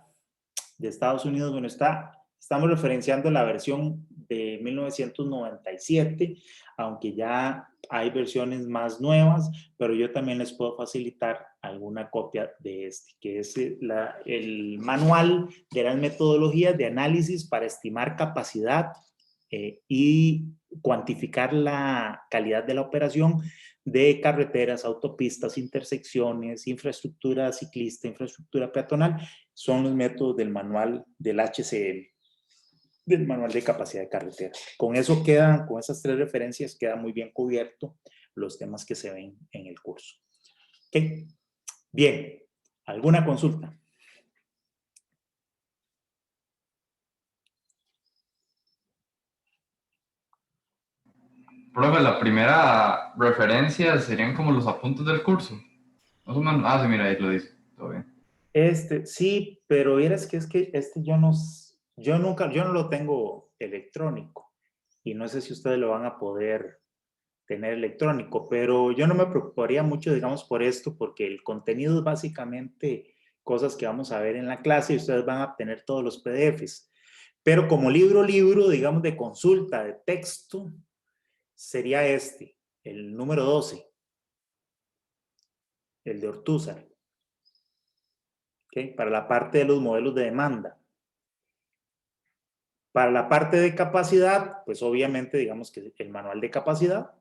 de Estados Unidos, bueno, estamos referenciando la versión de 1997, aunque ya hay versiones más nuevas, pero yo también les puedo facilitar alguna copia de este, que es el manual de las metodologías de análisis para estimar capacidad y cuantificar la calidad de la operación de carreteras, autopistas, intersecciones, infraestructura ciclista, infraestructura peatonal, son los métodos del manual del HCM, del manual de capacidad de carretera. Con eso quedan, con esas 3 referencias, queda muy bien cubierto los temas que se ven en el curso. ¿Ok? Bien, ¿alguna consulta? Profe, la primera referencia serían como los apuntes del curso. Más o menos. Ah, sí, mira, ahí lo dice. Todo bien. Sí, pero vieras que es que yo no lo tengo electrónico y no sé si ustedes lo van a poder tener electrónico, pero yo no me preocuparía mucho, digamos, por esto, porque el contenido es básicamente cosas que vamos a ver en la clase y ustedes van a obtener todos los PDFs. Pero como libro, digamos, de consulta, de texto, sería este, el número 12, el de Ortúzar, ¿okay? Para la parte de los modelos de demanda. Para la parte de capacidad, pues obviamente digamos que el manual de capacidad.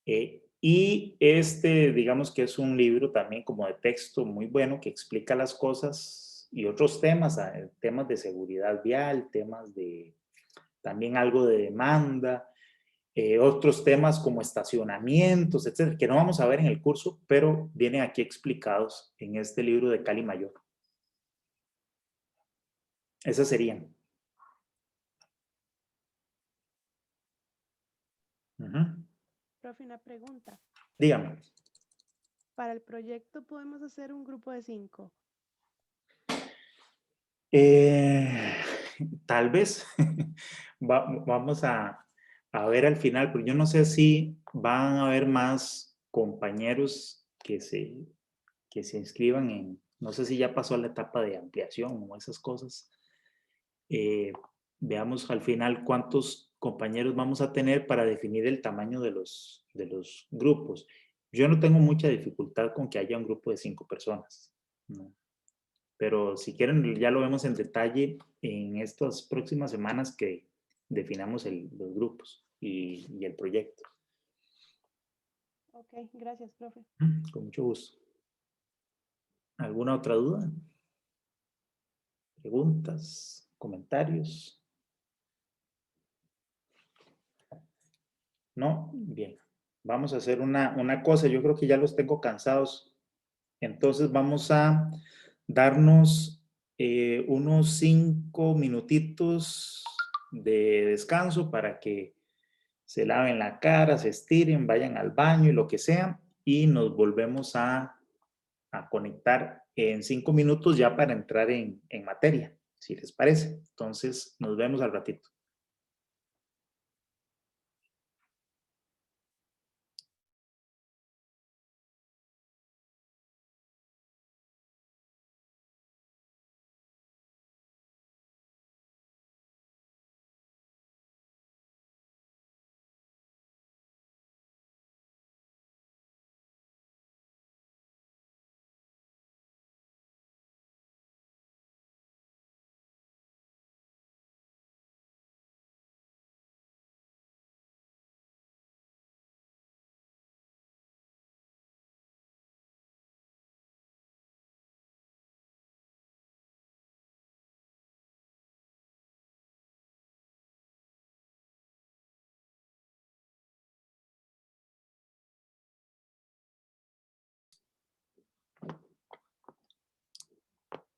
Y digamos que es un libro también como de texto muy bueno que explica las cosas y otros temas, temas de seguridad vial, temas de también algo de demanda, otros temas como estacionamientos, etcétera, que no vamos a ver en el curso, pero vienen aquí explicados en este libro de Cali Mayor. Esas serían. Profe, una pregunta. Dígame. Para el proyecto podemos hacer un grupo de 5. Tal vez vamos a ver al final, pero yo no sé si van a haber más compañeros que se inscriban no sé si ya pasó la etapa de ampliación o esas cosas. Veamos al final cuántos compañeros vamos a tener para definir el tamaño de los grupos. Yo no tengo mucha dificultad con que haya un grupo de 5 personas, ¿no? Pero si quieren, ya lo vemos en detalle en estas próximas semanas que definamos los grupos y el proyecto. Ok, gracias, profe. Con mucho gusto. ¿Alguna otra duda? ¿Preguntas? ¿Comentarios? ¿No? Bien. Vamos a hacer una cosa. Yo creo que ya los tengo cansados. Entonces vamos a darnos unos 5 minutitos de descanso para que se laven la cara, se estiren, vayan al baño y lo que sea, y nos volvemos a conectar en 5 minutos ya para entrar en materia, si les parece. Entonces, nos vemos al ratito.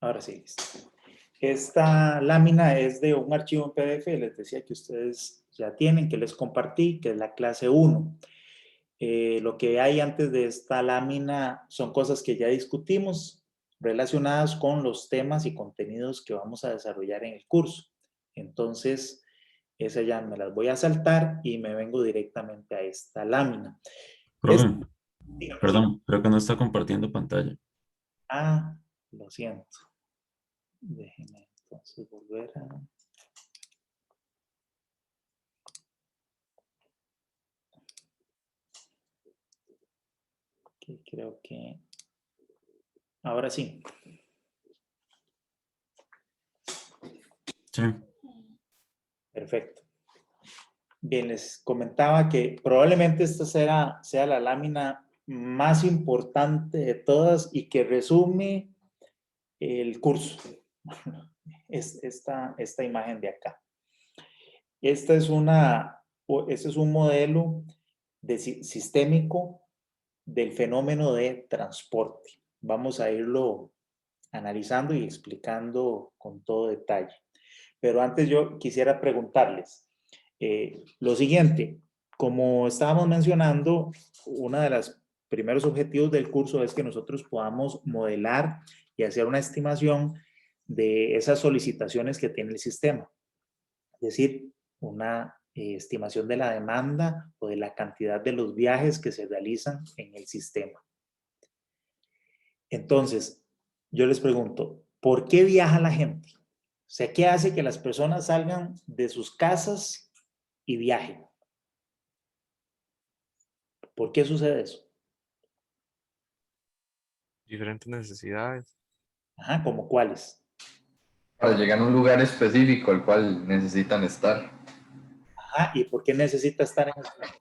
Ahora sí, listo. Esta lámina es de un archivo en PDF, les decía que ustedes ya tienen, que les compartí, que es la clase 1. Lo que hay antes de esta lámina son cosas que ya discutimos relacionadas con los temas y contenidos que vamos a desarrollar en el curso. Entonces, esa ya me las voy a saltar y me vengo directamente a esta lámina. Profe, perdón, creo que no está compartiendo pantalla. Lo siento. Déjenme entonces volver a... Okay, creo que... Ahora sí. Sí. Perfecto. Bien, les comentaba que probablemente esta sea la lámina más importante de todas y que resume el curso. Es esta imagen de acá. Este es un modelo sistémico del fenómeno de transporte. Vamos a irlo analizando y explicando con todo detalle. Pero antes yo quisiera preguntarles lo siguiente. Como estábamos mencionando, uno de los primeros objetivos del curso es que nosotros podamos modelar y hacer una estimación de esas solicitaciones que tiene el sistema. Es decir, una estimación de la demanda o de la cantidad de los viajes que se realizan en el sistema. Entonces, yo les pregunto, ¿por qué viaja la gente? O sea, ¿qué hace que las personas salgan de sus casas y viajen? ¿Por qué sucede eso? Diferentes necesidades. Ajá, ¿como cuáles? Para llegar a un lugar específico al cual necesitan estar. Ajá, ¿y por qué necesita estar en ese lugar?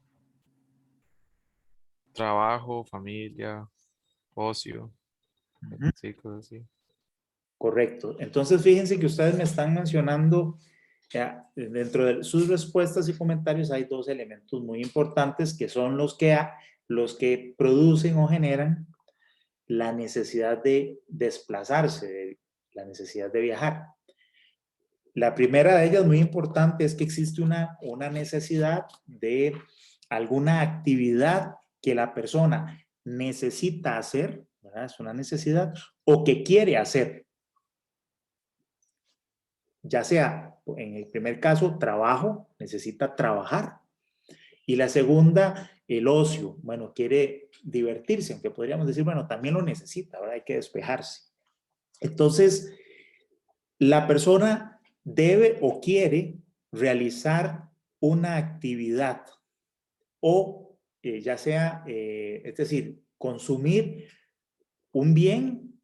Trabajo, familia, ocio. Ujú. Sí, cosas así. Correcto. Entonces, fíjense que ustedes me están mencionando, dentro de sus respuestas y comentarios hay dos elementos muy importantes que son los que producen o generan la necesidad de desplazarse, la necesidad de viajar. La primera de ellas, muy importante, es que existe una necesidad de alguna actividad que la persona necesita hacer, ¿verdad? Es una necesidad, o que quiere hacer. Ya sea, en el primer caso, trabajo, necesita trabajar. Y la segunda, el ocio. Bueno, quiere divertirse, aunque podríamos decir, bueno, también lo necesita, ¿verdad? Hay que despejarse. Entonces, la persona debe o quiere realizar una actividad o ya sea, es decir, consumir un bien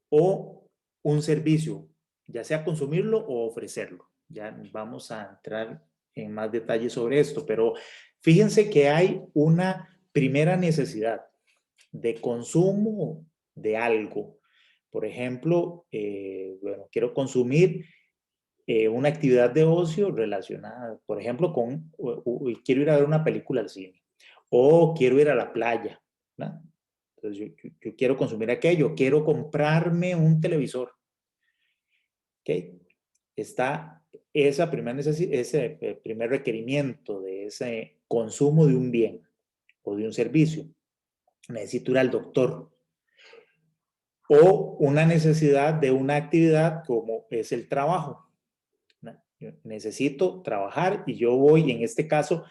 o un servicio, ya sea consumirlo o ofrecerlo. Ya vamos a entrar en más detalles sobre esto, pero fíjense que hay una primera necesidad de consumo de algo. Por ejemplo, bueno, quiero consumir una actividad de ocio relacionada, por ejemplo, con quiero ir a ver una película al cine o quiero ir a la playa, ¿no? Entonces yo quiero consumir aquello, quiero comprarme un televisor. ¿Ok? Está ese primer requerimiento de ese consumo de un bien o de un servicio. Necesito ir al doctor. O una necesidad de una actividad como es el trabajo. Yo necesito trabajar y yo voy, en este caso,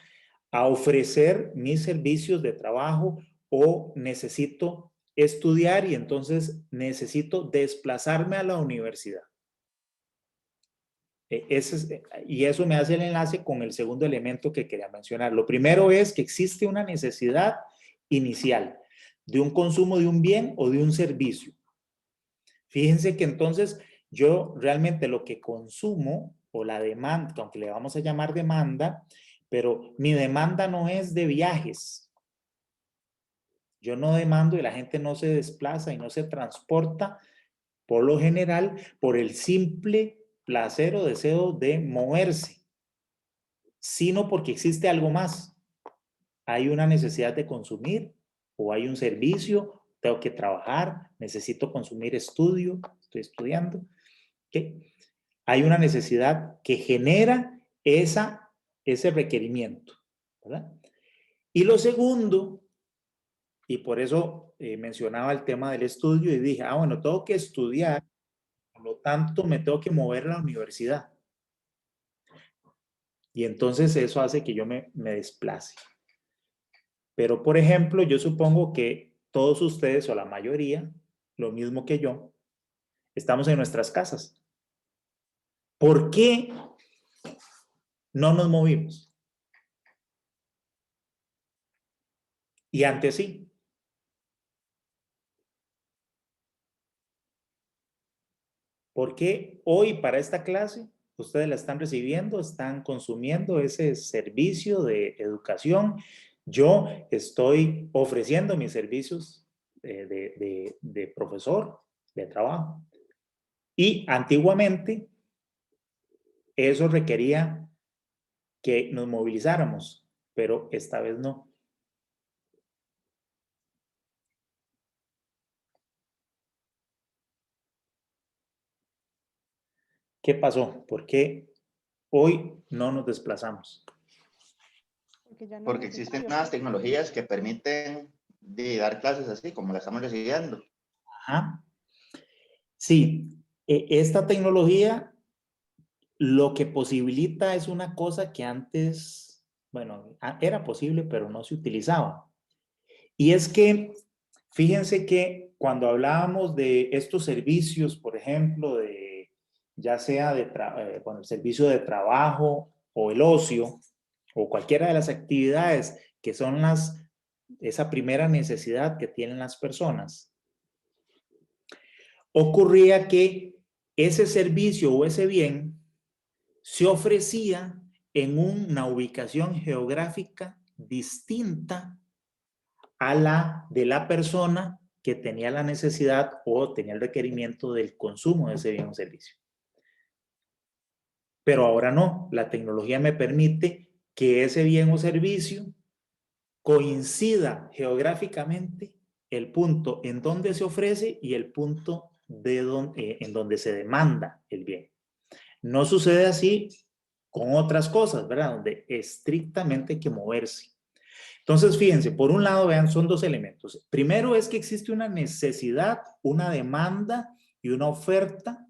a ofrecer mis servicios de trabajo o necesito estudiar y entonces necesito desplazarme a la universidad. Y eso me hace el enlace con el segundo elemento que quería mencionar. Lo primero es que existe una necesidad inicial de un consumo de un bien o de un servicio. Fíjense que entonces yo realmente lo que consumo o la demanda, aunque le vamos a llamar demanda, pero mi demanda no es de viajes. Yo no demando y la gente no se desplaza y no se transporta por lo general por el simple placer o deseo de moverse, sino porque existe algo más. Hay una necesidad de consumir o hay un servicio, tengo que trabajar, necesito consumir estudio, estoy estudiando. ¿Okay? Hay una necesidad que genera ese requerimiento, ¿verdad? Y lo segundo, y por eso mencionaba el tema del estudio y dije, bueno, tengo que estudiar, por lo tanto me tengo que mover a la universidad. Y entonces eso hace que yo me desplace. Pero, por ejemplo, yo supongo que todos ustedes o la mayoría, lo mismo que yo, estamos en nuestras casas. ¿Por qué no nos movimos? Y antes sí. ¿Por qué hoy para esta clase ustedes la están recibiendo, están consumiendo ese servicio de educación? Yo estoy ofreciendo mis servicios de profesor, de trabajo. Y antiguamente eso requería que nos movilizáramos, pero esta vez no. ¿Qué pasó? ¿Por qué hoy no nos desplazamos? Porque ya no es Porque existen necesario, nuevas pues. tecnologías que permiten dar clases así, como la estamos recibiendo. Ajá. Sí, esta tecnología lo que posibilita es una cosa que antes, bueno, era posible, pero no se utilizaba. Y es que, fíjense que cuando hablábamos de estos servicios, por ejemplo, ya sea el servicio de trabajo o el ocio, o cualquiera de las actividades que son esa primera necesidad que tienen las personas, ocurría que ese servicio o ese bien se ofrecía en una ubicación geográfica distinta a la de la persona que tenía la necesidad o tenía el requerimiento del consumo de ese bien o servicio. Pero ahora no, la tecnología me permite que ese bien o servicio coincida geográficamente el punto en donde se ofrece y el punto en donde se demanda el bien. No sucede así con otras cosas, ¿verdad? Donde estrictamente hay que moverse. Entonces, fíjense, por un lado, vean, son dos elementos. Primero es que existe una necesidad, una demanda y una oferta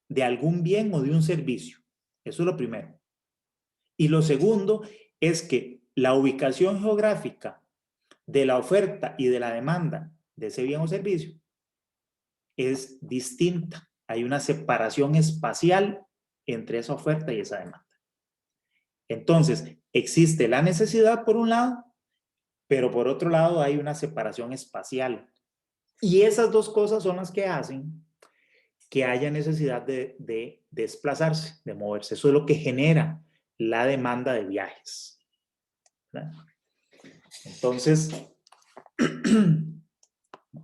de algún bien o de un servicio. Eso es lo primero. Y lo segundo es que la ubicación geográfica de la oferta y de la demanda de ese bien o servicio es distinta. Hay una separación espacial entre esa oferta y esa demanda. Entonces, existe la necesidad por un lado, pero por otro lado hay una separación espacial. Y esas dos cosas son las que hacen que haya necesidad de desplazarse, de moverse. Eso es lo que genera la demanda de viajes, ¿verdad? Entonces,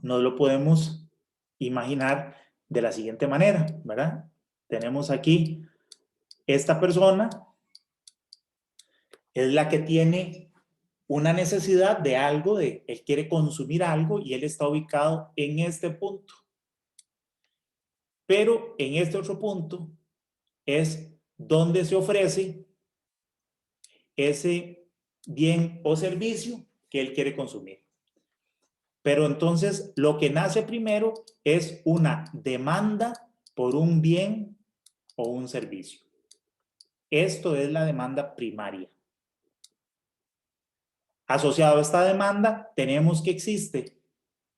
nos lo podemos imaginar de la siguiente manera, ¿verdad? Tenemos aquí esta persona, es la que tiene una necesidad de algo, él quiere consumir algo y él está ubicado en este punto. Pero en este otro punto es donde se ofrece ese bien o servicio que él quiere consumir. Pero entonces lo que nace primero es una demanda por un bien o un servicio. Esto es la demanda primaria. Asociado a esta demanda tenemos que existe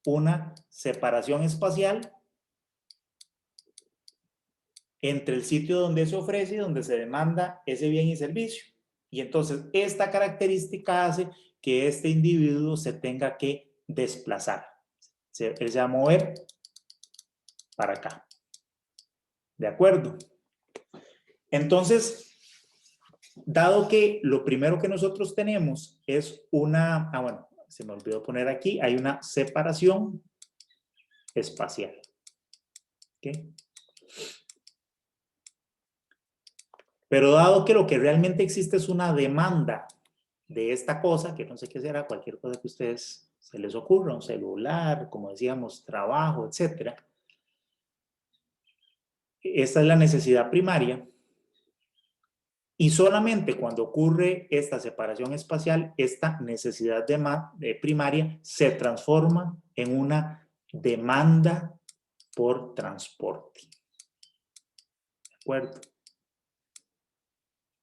una separación espacial entre el sitio donde se ofrece y donde se demanda ese bien y servicio. Y entonces esta característica hace que este individuo se tenga que desplazar. Él se va a mover para acá. ¿De acuerdo? Entonces, dado que lo primero que nosotros tenemos es una... bueno, se me olvidó poner aquí, hay una separación espacial. ¿Ok? Pero dado que lo que realmente existe es una demanda de esta cosa, que no sé qué será, cualquier cosa que a ustedes se les ocurra, un celular, como decíamos, trabajo, etcétera. esta es la necesidad primaria. Y solamente cuando ocurre esta separación espacial, esta necesidad primaria se transforma en una demanda por transporte. ¿De acuerdo?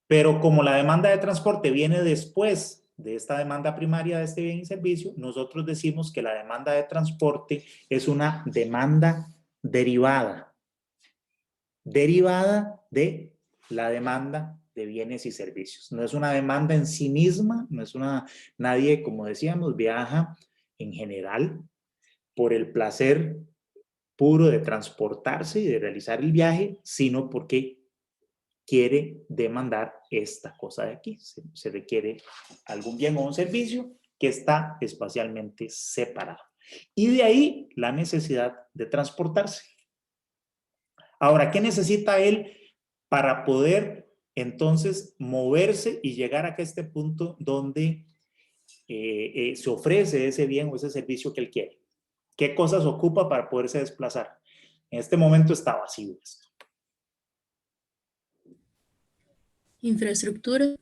Pero como la demanda de transporte viene después de esta demanda primaria de este bien y servicio, nosotros decimos que la demanda de transporte es una demanda derivada. Derivada de la demanda de bienes y servicios. No es una demanda en sí misma, no es nadie, como decíamos, viaja en general por el placer puro de transportarse y de realizar el viaje, sino porque quiere demandar esta cosa de aquí. Se requiere algún bien o un servicio que está espacialmente separado. Y de ahí la necesidad de transportarse. Ahora, ¿qué necesita él para poder entonces moverse y llegar a este punto donde se ofrece ese bien o ese servicio que él quiere? ¿Qué cosas ocupa para poderse desplazar? En este momento está vacío esto. Infraestructura. En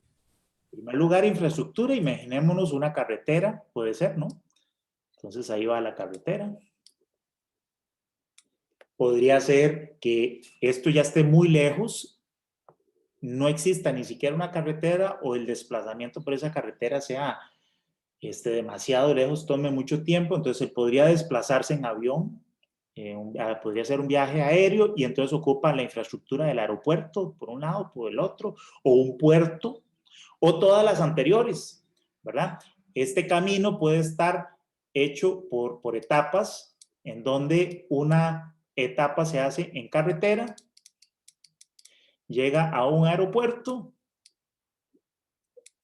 primer lugar, infraestructura. Imaginémonos una carretera, puede ser, ¿no? Entonces ahí va la carretera. Podría ser que esto ya esté muy lejos, no exista ni siquiera una carretera o el desplazamiento por esa carretera sea demasiado lejos, tome mucho tiempo, entonces él podría desplazarse en avión, podría ser un viaje aéreo y entonces ocupa la infraestructura del aeropuerto por un lado, por el otro, o un puerto, o todas las anteriores, ¿verdad? Este camino puede estar hecho por etapas, en donde una etapa se hace en carretera, llega a un aeropuerto,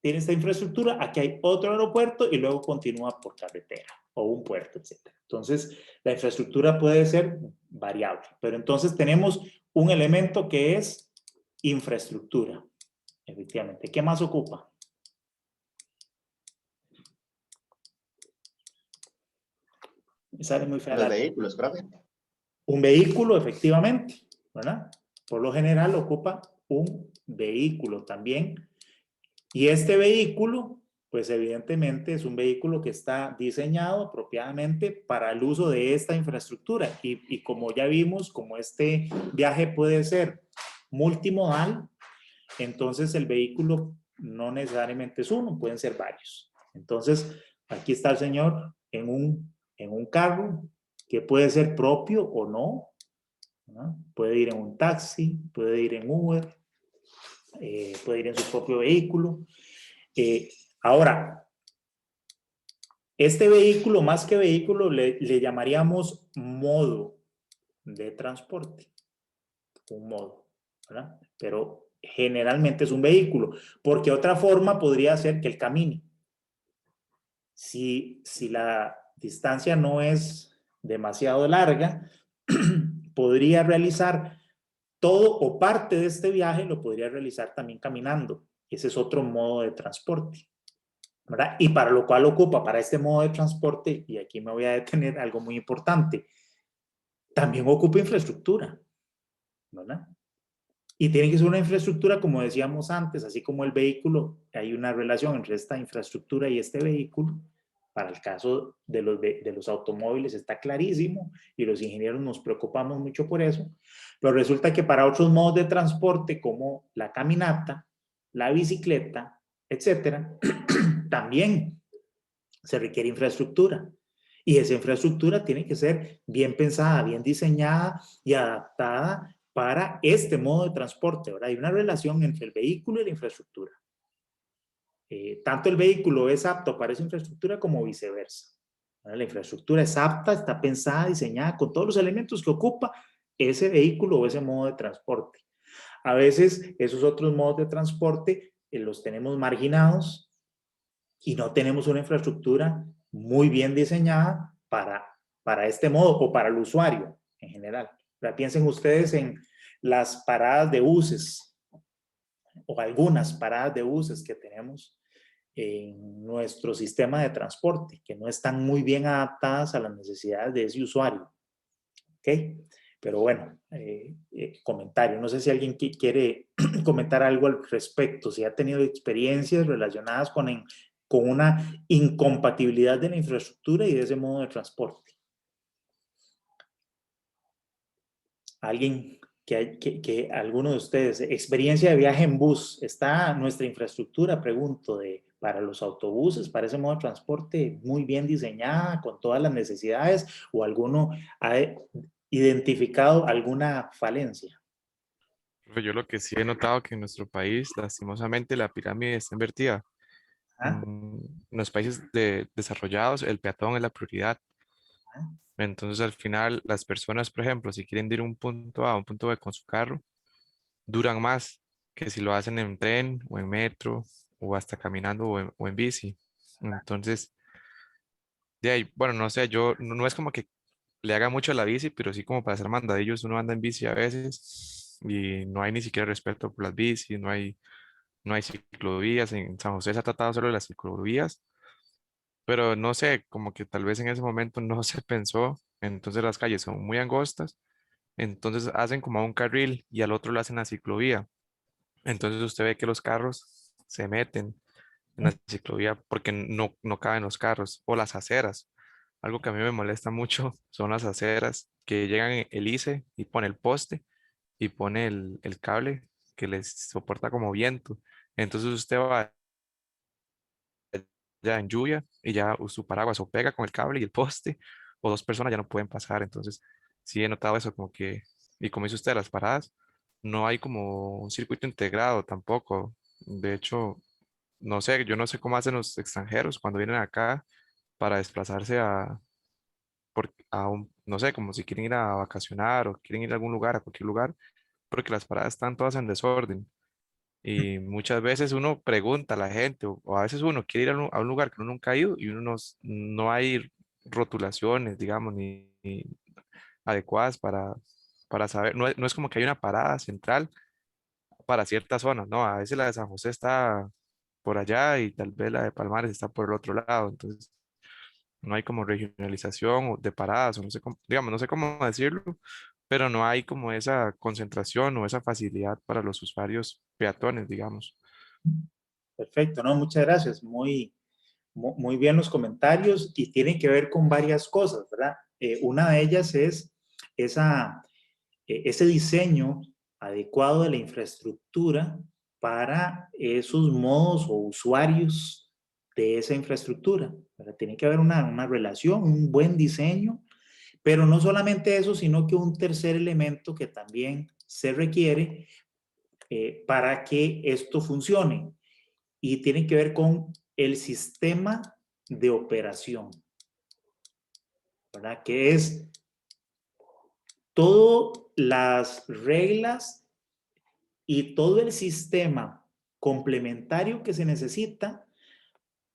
tiene esta infraestructura, aquí hay otro aeropuerto y luego continúa por carretera o un puerto, etc. Entonces, la infraestructura puede ser variable, pero entonces tenemos un elemento que es infraestructura, efectivamente. ¿Qué más ocupa? Me sale muy fea Los la... vehículos, profe. Un vehículo, efectivamente, ¿verdad? Por lo general ocupa un vehículo también. Y este vehículo, pues evidentemente es un vehículo que está diseñado apropiadamente para el uso de esta infraestructura. Y como ya vimos, como este viaje puede ser multimodal, entonces el vehículo no necesariamente es uno, pueden ser varios. Entonces, aquí está el señor en un carro que puede ser propio o no, ¿no? Puede ir en un taxi, puede ir en Uber, puede ir en su propio vehículo. Ahora, este vehículo, más que vehículo, le llamaríamos modo de transporte. Un modo, ¿verdad? Pero generalmente es un vehículo, porque otra forma podría ser que él camine. Si la distancia no es demasiado larga, podría realizar todo o parte de este viaje, lo podría realizar también caminando. Ese es otro modo de transporte, ¿verdad? Y para lo cual ocupa, para este modo de transporte, y aquí me voy a detener, algo muy importante, también ocupa infraestructura, ¿verdad? Y tiene que ser una infraestructura, como decíamos antes, así como el vehículo, hay una relación entre esta infraestructura y este vehículo. Para el caso de los automóviles está clarísimo y los ingenieros nos preocupamos mucho por eso, pero resulta que para otros modos de transporte como la caminata, la bicicleta, etcétera, también se requiere infraestructura. Y esa infraestructura tiene que ser bien pensada, bien diseñada y adaptada para este modo de transporte, ¿verdad? Hay una relación entre el vehículo y la infraestructura. Tanto el vehículo es apto para esa infraestructura como viceversa, ¿verdad? La infraestructura es apta, está pensada, diseñada con todos los elementos que ocupa ese vehículo o ese modo de transporte. A veces esos otros modos de transporte los tenemos marginados y no tenemos una infraestructura muy bien diseñada para este modo o para el usuario en general. Pero piensen ustedes en las paradas de buses o algunas paradas de buses que tenemos en nuestro sistema de transporte, que no están muy bien adaptadas a las necesidades de ese usuario. ¿Ok? Pero bueno, comentario. No sé si alguien quiere comentar algo al respecto, si ha tenido experiencias relacionadas con una incompatibilidad de la infraestructura y de ese modo de transporte. Alguien que alguno de ustedes, experiencia de viaje en bus, ¿está nuestra infraestructura, pregunto, para los autobuses, para ese modo de transporte muy bien diseñada, con todas las necesidades, o alguno ha identificado alguna falencia? Yo lo que sí he notado que en nuestro país, lastimosamente, la pirámide está invertida. ¿Ah? En los países desarrollados, el peatón es la prioridad. Entonces, al final, las personas, por ejemplo, si quieren ir de un punto A a un punto B con su carro, duran más que si lo hacen en tren o en metro o hasta caminando o en bici. Entonces, de ahí, bueno, no sé, yo no es como que le haga mucho a la bici, pero sí como para hacer mandadillos, uno anda en bici a veces y no hay ni siquiera respeto por las bicis, no hay ciclovías. En San José se ha tratado solo de las ciclovías, pero no sé, como que tal vez en ese momento no se pensó, entonces las calles son muy angostas, entonces hacen como a un carril y al otro lo hacen a ciclovía. Entonces usted ve que los carros se meten en la ciclovía porque no caben los carros o las aceras. Algo que a mí me molesta mucho son las aceras que llegan el ICE y pone el poste y pone el cable que les soporta como viento. Entonces usted va ya en lluvia y ya su paraguas o pega con el cable y el poste o dos personas ya no pueden pasar. Entonces sí he notado eso como que, y como dice usted, las paradas, no hay como un circuito integrado tampoco. De hecho, no sé, yo no sé cómo hacen los extranjeros cuando vienen acá para desplazarse a un, no sé, como si quieren ir a vacacionar o quieren ir a algún lugar, a cualquier lugar, porque las paradas están todas en desorden. Y muchas veces uno pregunta a la gente, o a veces uno quiere ir a un lugar que uno nunca ha ido y uno no hay rotulaciones, digamos, ni adecuadas para saber. No es como que hay una parada central para ciertas zonas, no, a veces la de San José está por allá y tal vez la de Palmares está por el otro lado. Entonces, no hay como regionalización de paradas, o no sé cómo, digamos, no sé cómo decirlo, pero no hay como esa concentración o esa facilidad para los usuarios peatones, digamos. Perfecto, no, muchas gracias. Muy bien los comentarios y tienen que ver con varias cosas, ¿verdad? Una de ellas es ese diseño adecuado de la infraestructura para esos modos o usuarios de esa infraestructura, ¿verdad? Tiene que haber una relación, un buen diseño, pero no solamente eso, sino que un tercer elemento que también se requiere para que esto funcione y tiene que ver con el sistema de operación, ¿verdad? Que es todas las reglas y todo el sistema complementario que se necesita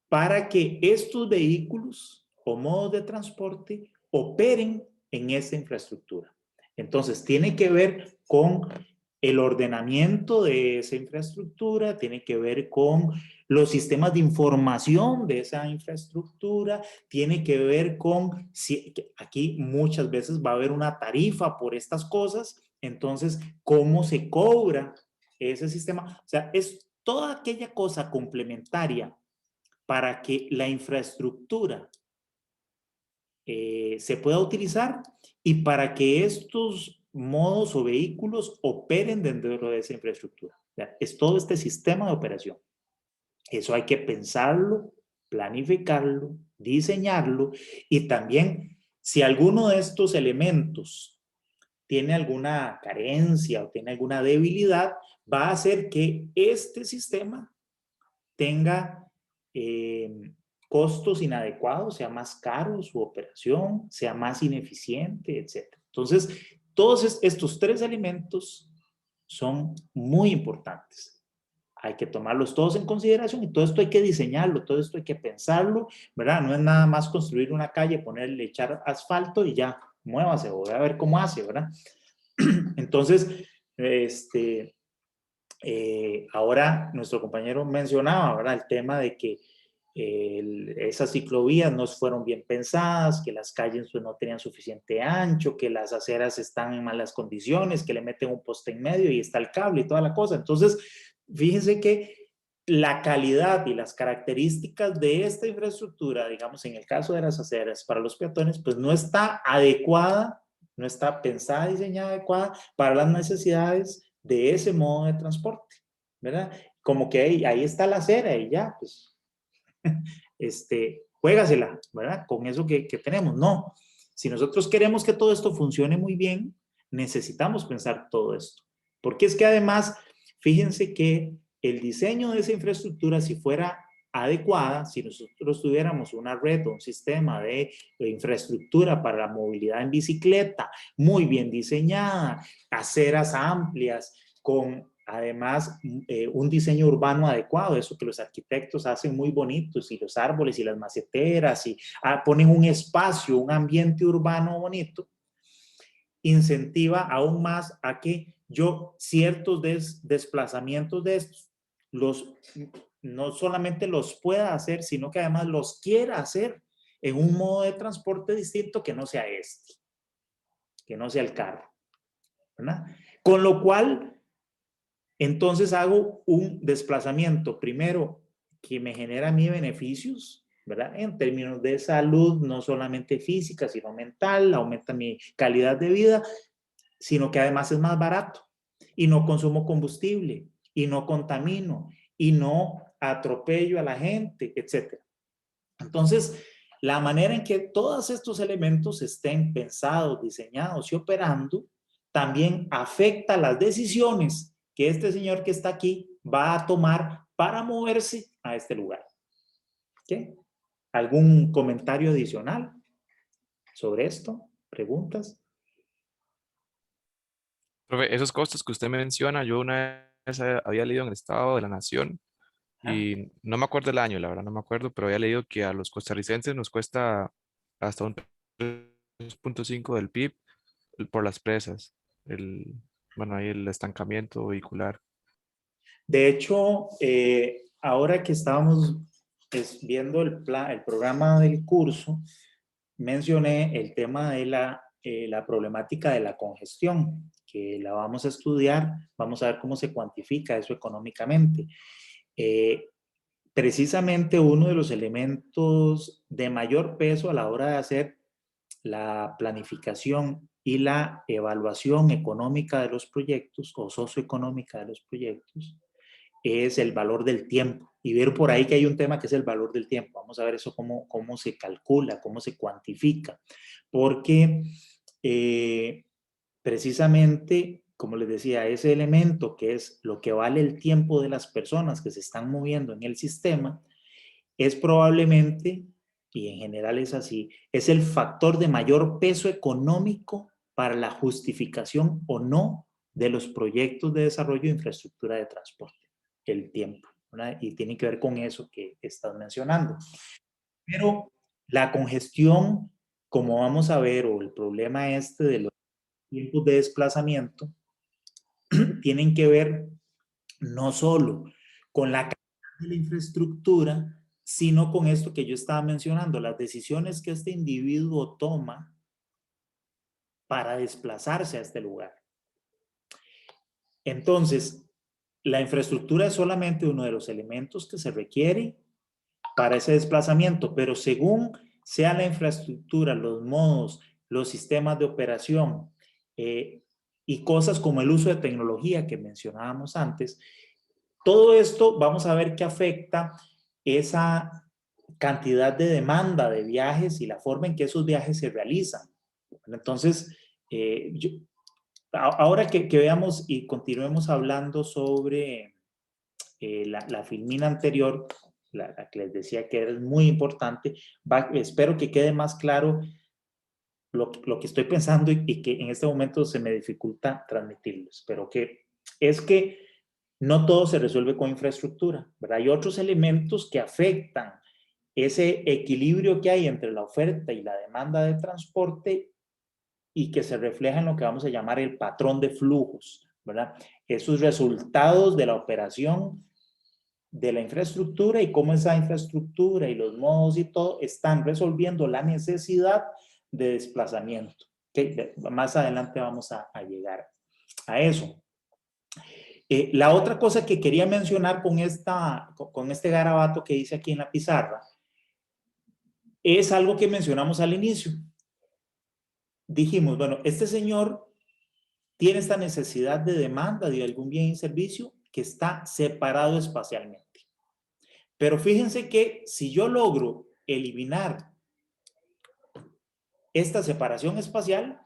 para que estos vehículos o modos de transporte operen en esta infraestructura. Entonces, tiene que ver con el ordenamiento de esa infraestructura, tiene que ver con los sistemas de información de esa infraestructura, tiene que ver con, si, aquí muchas veces va a haber una tarifa por estas cosas, entonces, ¿cómo se cobra ese sistema? O sea, es toda aquella cosa complementaria para que la infraestructura se pueda utilizar y para que estos modos o vehículos operen dentro de esa infraestructura. O sea, es todo este sistema de operación. Eso hay que pensarlo, planificarlo, diseñarlo y también si alguno de estos elementos tiene alguna carencia o tiene alguna debilidad, va a hacer que este sistema tenga costos inadecuados, sea más caro su operación, sea más ineficiente, etc. Entonces, todos estos tres elementos son muy importantes. Hay que tomarlos todos en consideración y todo esto hay que diseñarlo, todo esto hay que pensarlo, ¿verdad? No es nada más construir una calle, ponerle, echar asfalto y ya, muévase, voy a ver cómo hace, ¿verdad? Entonces, ahora nuestro compañero mencionaba, ¿verdad? El tema de que esas ciclovías no fueron bien pensadas, que las calles pues, no tenían suficiente ancho, que las aceras están en malas condiciones, que le meten un poste en medio y está el cable y toda la cosa. Entonces, fíjense que la calidad y las características de esta infraestructura, digamos, en el caso de las aceras para los peatones, pues no está adecuada, no está pensada, diseñada adecuada para las necesidades de ese modo de transporte, ¿verdad? Como que ahí está la acera y ya, pues, juégasela, ¿verdad? Con eso que tenemos. No, si nosotros queremos que todo esto funcione muy bien, necesitamos pensar todo esto. Porque es que además, fíjense que el diseño de esa infraestructura, si fuera adecuada, si nosotros tuviéramos una red o un sistema de infraestructura para la movilidad en bicicleta, muy bien diseñada, aceras amplias, con además un diseño urbano adecuado, eso que los arquitectos hacen muy bonitos, y los árboles y las maceteras, y ponen un espacio, un ambiente urbano bonito, incentiva aún más a que yo ciertos desplazamientos de estos, no solamente los pueda hacer, sino que además los quiera hacer en un modo de transporte distinto que no sea que no sea el carro, ¿verdad? Con lo cual, entonces hago un desplazamiento, primero, que me genera a mí beneficios, ¿verdad? En términos de salud, no solamente física, sino mental, aumenta mi calidad de vida, sino que además es más barato y no consumo combustible y no contamino y no atropello a la gente, etc. Entonces, la manera en que todos estos elementos estén pensados, diseñados y operando también afecta las decisiones que este señor que está aquí va a tomar para moverse a este lugar. ¿Okay? ¿Algún comentario adicional sobre esto? ¿Preguntas? Profe, esos costos que usted menciona, yo una vez había leído en el Estado de la Nación y no me acuerdo el año, la verdad no me acuerdo, pero había leído que a los costarricenses nos cuesta hasta un 3.5 del PIB por las presas, bueno, ahí el estancamiento vehicular. De hecho, ahora que estábamos viendo el programa del curso, mencioné el tema de la problemática de la congestión, que la vamos a estudiar, vamos a ver cómo se cuantifica eso económicamente. Precisamente uno de los elementos de mayor peso a la hora de hacer la planificación y la evaluación económica de los proyectos o socioeconómica de los proyectos es el valor del tiempo. Y ver por ahí que hay un tema que es el valor del tiempo. Vamos a ver eso cómo se calcula, cómo se cuantifica. Porque precisamente, como les decía, ese elemento que es lo que vale el tiempo de las personas que se están moviendo en el sistema, es probablemente, y en general es así, es el factor de mayor peso económico para la justificación o no de los proyectos de desarrollo de infraestructura de transporte, el tiempo, ¿verdad? Y tiene que ver con eso que estás mencionando. Pero la congestión, como vamos a ver, o el problema de los tiempos de desplazamiento, tienen que ver no solo con la calidad de la infraestructura, sino con esto que yo estaba mencionando, las decisiones que este individuo toma para desplazarse a este lugar. Entonces, la infraestructura es solamente uno de los elementos que se requiere para ese desplazamiento, pero según sea la infraestructura, los modos, los sistemas de operación y cosas como el uso de tecnología que mencionábamos antes, todo esto vamos a ver que afecta esa cantidad de demanda de viajes y la forma en que esos viajes se realizan. Entonces, ahora que veamos y continuemos hablando sobre la filmina anterior, la que les decía que es muy importante, espero que quede más claro lo que estoy pensando y que en este momento se me dificulta transmitirlos, pero que es que no todo se resuelve con infraestructura, ¿verdad? Hay otros elementos que afectan ese equilibrio que hay entre la oferta y la demanda de transporte y que se refleja en lo que vamos a llamar el patrón de flujos, ¿verdad? Esos resultados de la operación de la infraestructura y cómo esa infraestructura y los modos y todo están resolviendo la necesidad de desplazamiento. ¿Okay? Más adelante vamos a llegar a eso. La otra cosa que quería mencionar con este garabato que dice aquí en la pizarra es algo que mencionamos al inicio. Dijimos, bueno, este señor tiene esta necesidad de demanda de algún bien y servicio que está separado espacialmente. Pero fíjense que si yo logro eliminar esta separación espacial,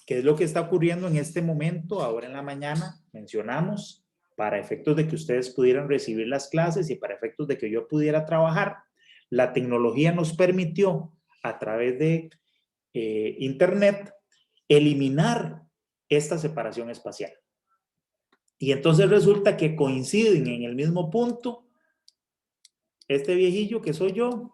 que es lo que está ocurriendo en este momento, ahora en la mañana, mencionamos, para efectos de que ustedes pudieran recibir las clases y para efectos de que yo pudiera trabajar, la tecnología nos permitió, a través de Internet, eliminar esta separación espacial. Y entonces resulta que coinciden en el mismo punto este viejillo que soy yo,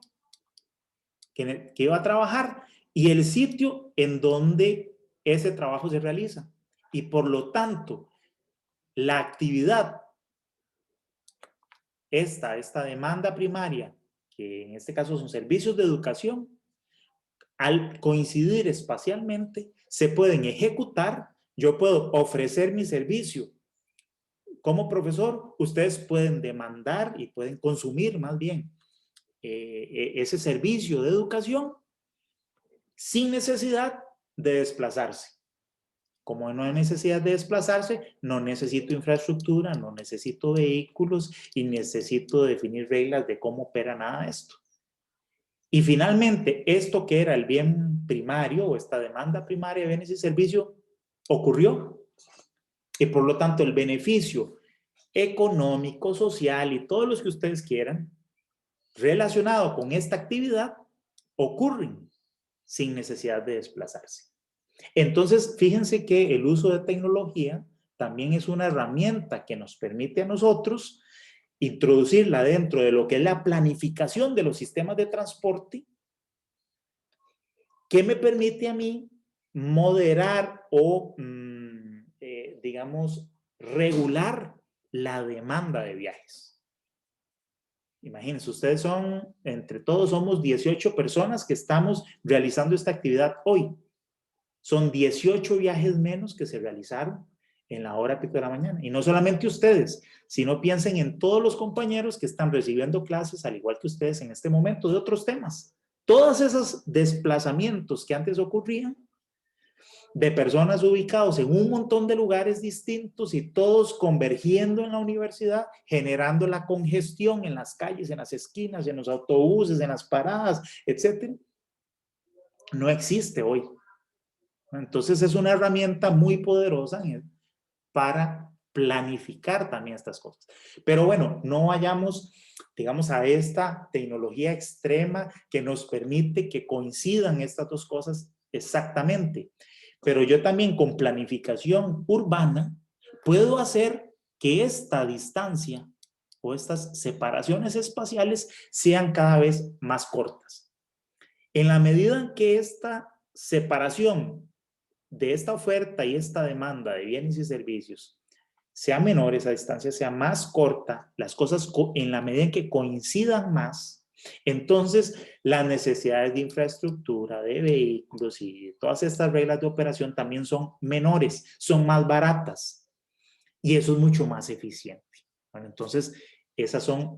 que iba a trabajar, y el sitio en donde ese trabajo se realiza. Y por lo tanto, la actividad, esta demanda primaria, que en este caso son servicios de educación, al coincidir espacialmente, se pueden ejecutar. Yo puedo ofrecer mi servicio como profesor, ustedes pueden demandar y pueden consumir más bien ese servicio de educación sin necesidad de desplazarse. Como no hay necesidad de desplazarse, no necesito infraestructura, no necesito vehículos y necesito definir reglas de cómo opera nada de esto. Y finalmente, esto que era el bien primario o esta demanda primaria de bienes y servicios ocurrió. Y por lo tanto, el beneficio económico, social y todos los que ustedes quieran relacionado con esta actividad ocurren sin necesidad de desplazarse. Entonces, fíjense que el uso de tecnología también es una herramienta que nos permite a nosotros introducirla dentro de lo que es la planificación de los sistemas de transporte, que me permite a mí moderar o, digamos, regular la demanda de viajes. Imagínense, ustedes son, entre todos somos 18 personas que estamos realizando esta actividad hoy. Son 18 viajes menos que se realizaron en la hora pico de la mañana. Y no solamente ustedes, sino piensen en todos los compañeros que están recibiendo clases, al igual que ustedes en este momento, de otros temas. Todos esos desplazamientos que antes ocurrían, de personas ubicados en un montón de lugares distintos y todos convergiendo en la universidad, generando la congestión en las calles, en las esquinas, en los autobuses, en las paradas, etc. No existe hoy. Entonces es una herramienta muy poderosa para planificar también estas cosas. Pero bueno, no vayamos, digamos, a esta tecnología extrema que nos permite que coincidan estas dos cosas exactamente. Pero yo también con planificación urbana puedo hacer que esta distancia o estas separaciones espaciales sean cada vez más cortas. En la medida en que esta separación de esta oferta y esta demanda de bienes y servicios sea menor, esa distancia sea más corta, las cosas en la medida en que coincidan más, entonces las necesidades de infraestructura, de vehículos y todas estas reglas de operación también son menores, son más baratas y eso es mucho más eficiente. Bueno, entonces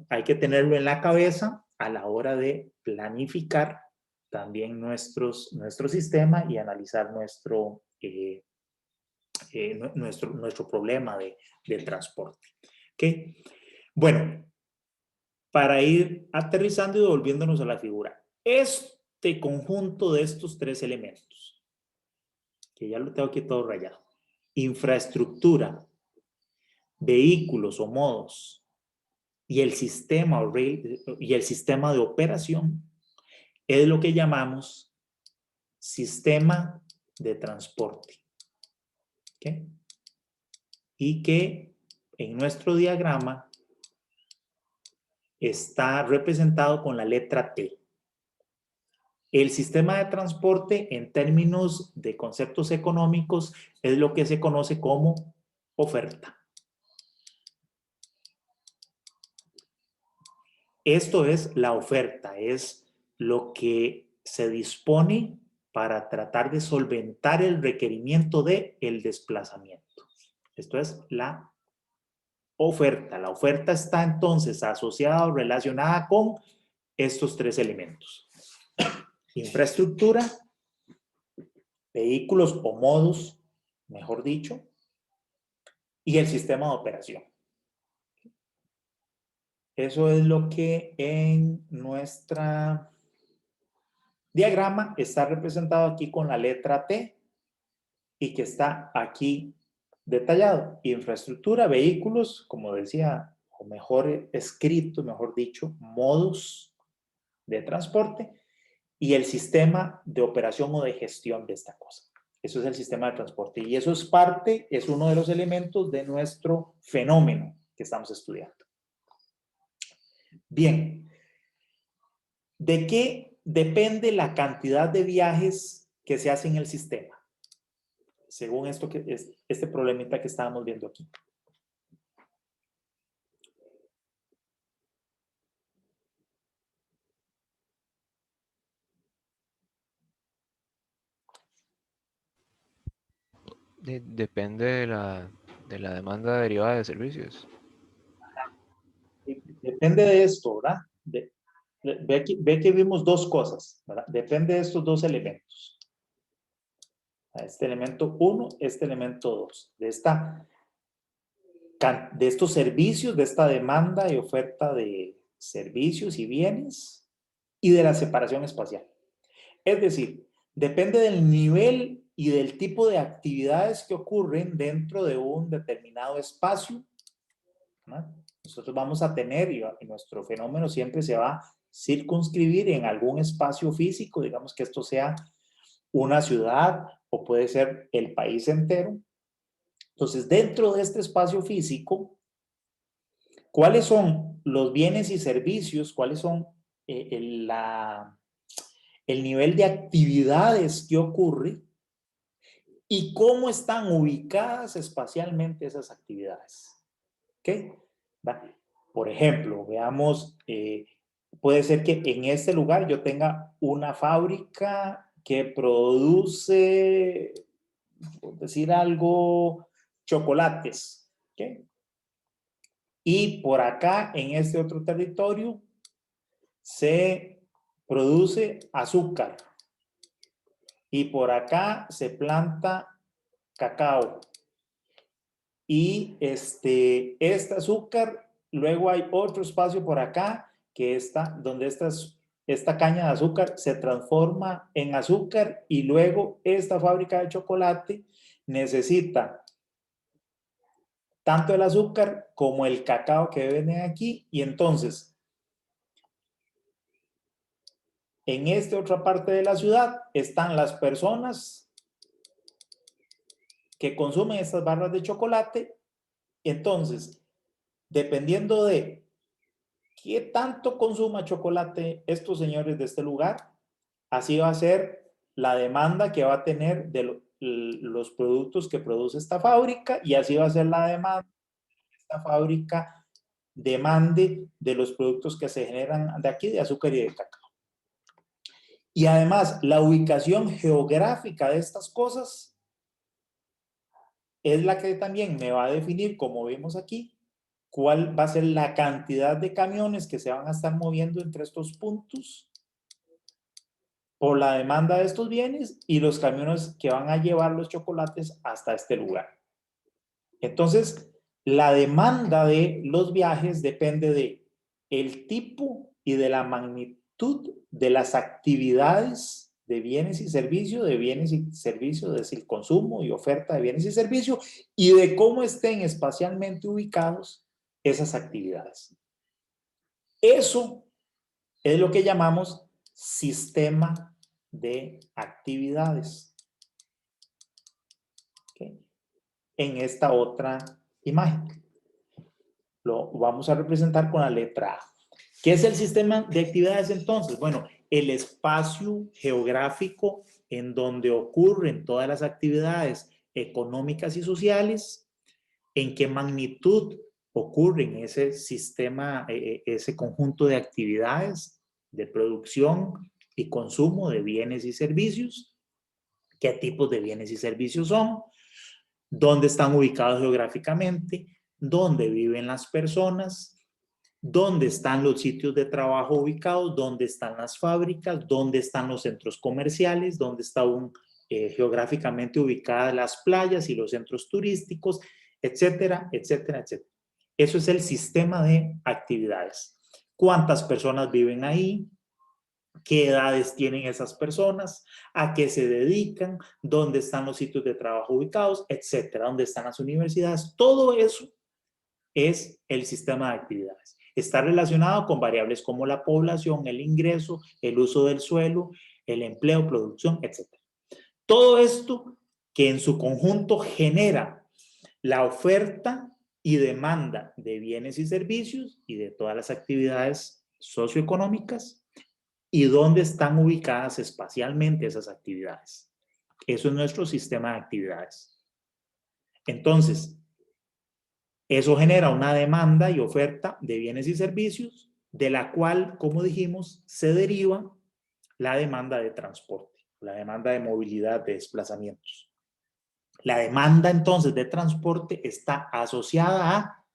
hay que tenerlo en la cabeza a la hora de planificar también nuestro sistema y analizar nuestro problema de transporte. ¿Okay? Bueno, para ir aterrizando y devolviéndonos a la figura, este conjunto de estos tres elementos, que ya lo tengo aquí todo rayado, infraestructura, vehículos o modos y el sistema de operación, es lo que llamamos sistema de transporte. ¿Okay? Y que en nuestro diagrama está representado con la letra T. El sistema de transporte, en términos de conceptos económicos, es lo que se conoce como oferta. Esto es la oferta, es lo que se dispone para tratar de solventar el requerimiento del desplazamiento. Esto es la oferta. La oferta está entonces asociada o relacionada con estos tres elementos. Infraestructura, vehículos o modos, mejor dicho, y el sistema de operación. Eso es lo que en nuestra diagrama está representado aquí con la letra T y que está aquí detallado. Infraestructura, vehículos, como decía, o mejor escrito, mejor dicho, modos de transporte y el sistema de operación o de gestión de esta cosa. Eso es el sistema de transporte y eso es parte, es uno de los elementos de nuestro fenómeno que estamos estudiando. Bien, ¿de qué depende la cantidad de viajes que se hacen en el sistema? Según esto que es este problemita que estábamos viendo aquí. Depende de la demanda derivada de servicios. Depende de esto, ¿verdad? Ve que vimos dos cosas, ¿verdad? Depende de estos dos elementos. Este elemento 1, este elemento 2. De estos servicios, de esta demanda y oferta de servicios y bienes y de la separación espacial. Es decir, depende del nivel y del tipo de actividades que ocurren dentro de un determinado espacio, ¿no? Nosotros vamos a tener, y nuestro fenómeno siempre se va a circunscribir en algún espacio físico, digamos que esto sea una ciudad o puede ser el país entero. Entonces, dentro de este espacio físico, ¿cuáles son los bienes y servicios? ¿Cuáles son el nivel de actividades que ocurre? ¿Y cómo están ubicadas espacialmente esas actividades? ¿Ok? ¿Va? Por ejemplo, veamos, puede ser que en este lugar yo tenga una fábrica que produce, por decir algo, chocolates. ¿Ok? Y por acá, en este otro territorio, se produce azúcar. Y por acá se planta cacao. Y este azúcar, luego hay otro espacio por acá que está, donde esta caña de azúcar se transforma en azúcar y luego esta fábrica de chocolate necesita tanto el azúcar como el cacao que venden aquí y entonces en esta otra parte de la ciudad están las personas que consumen estas barras de chocolate. Entonces, dependiendo de qué tanto consuma chocolate estos señores de este lugar, así va a ser la demanda que va a tener de los productos que produce esta fábrica y así va a ser la demanda que esta fábrica demande de los productos que se generan de aquí, de azúcar y de cacao. Y además, la ubicación geográfica de estas cosas es la que también me va a definir, como vemos aquí, cuál va a ser la cantidad de camiones que se van a estar moviendo entre estos puntos por la demanda de estos bienes y los camiones que van a llevar los chocolates hasta este lugar. Entonces, la demanda de los viajes depende de el tipo y de la magnitud de las actividades de bienes y servicios, es decir, consumo y oferta de bienes y servicios, y de cómo estén espacialmente ubicados esas actividades. Eso es lo que llamamos sistema de actividades. ¿Okay? En esta otra imagen. Lo vamos a representar con la letra A. ¿Qué es el sistema de actividades entonces? Bueno, el espacio geográfico en donde ocurren todas las actividades económicas y sociales, en qué magnitud ocurre en ese sistema, ese conjunto de actividades de producción y consumo de bienes y servicios, qué tipos de bienes y servicios son, dónde están ubicados geográficamente, dónde viven las personas, dónde están los sitios de trabajo ubicados, dónde están las fábricas, dónde están los centros comerciales, dónde están geográficamente ubicadas las playas y los centros turísticos, etcétera, etcétera, etcétera. Eso es el sistema de actividades. ¿Cuántas personas viven ahí? ¿Qué edades tienen esas personas? ¿A qué se dedican? ¿Dónde están los sitios de trabajo ubicados? Etcétera. ¿Dónde están las universidades? Todo eso es el sistema de actividades. Está relacionado con variables como la población, el ingreso, el uso del suelo, el empleo, producción, etcétera. Todo esto que en su conjunto genera la oferta y demanda de bienes y servicios y de todas las actividades socioeconómicas y dónde están ubicadas espacialmente esas actividades. Eso es nuestro sistema de actividades. Entonces, eso genera una demanda y oferta de bienes y servicios, de la cual, como dijimos, se deriva la demanda de transporte, la demanda de movilidad, de desplazamientos. La demanda entonces de transporte está asociada a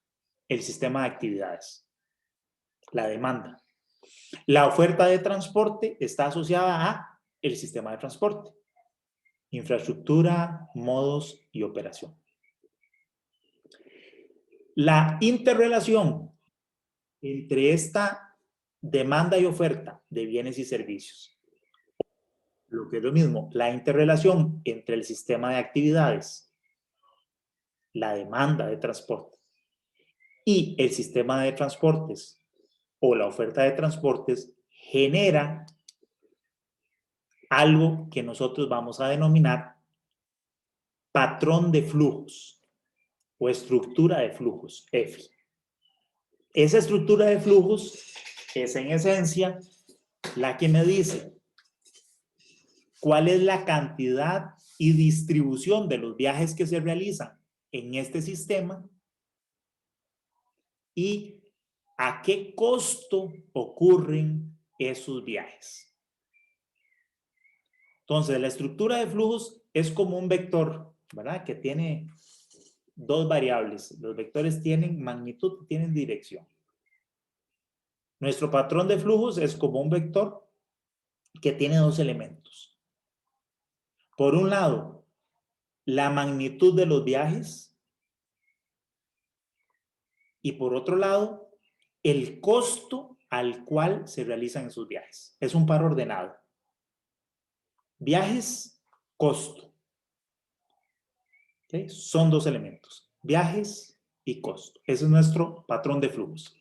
el sistema de actividades. La demanda. La oferta de transporte está asociada a el sistema de transporte. Infraestructura, modos y operación. La interrelación entre esta demanda y oferta de bienes y servicios, lo que es lo mismo, la interrelación entre el sistema de actividades, la demanda de transporte y el sistema de transportes o la oferta de transportes genera algo que nosotros vamos a denominar patrón de flujos o estructura de flujos, EFI. Esa estructura de flujos es en esencia la que me dice cuál es la cantidad y distribución de los viajes que se realizan en este sistema y a qué costo ocurren esos viajes. Entonces, la estructura de flujos es como un vector, ¿verdad? Que tiene dos variables. Los vectores tienen magnitud y tienen dirección. Nuestro patrón de flujos es como un vector que tiene dos elementos. Por un lado, la magnitud de los viajes y por otro lado, el costo al cual se realizan esos viajes. Es un par ordenado. Viajes, costo. ¿Okay? Son dos elementos. Viajes y costo. Ese es nuestro patrón de flujos.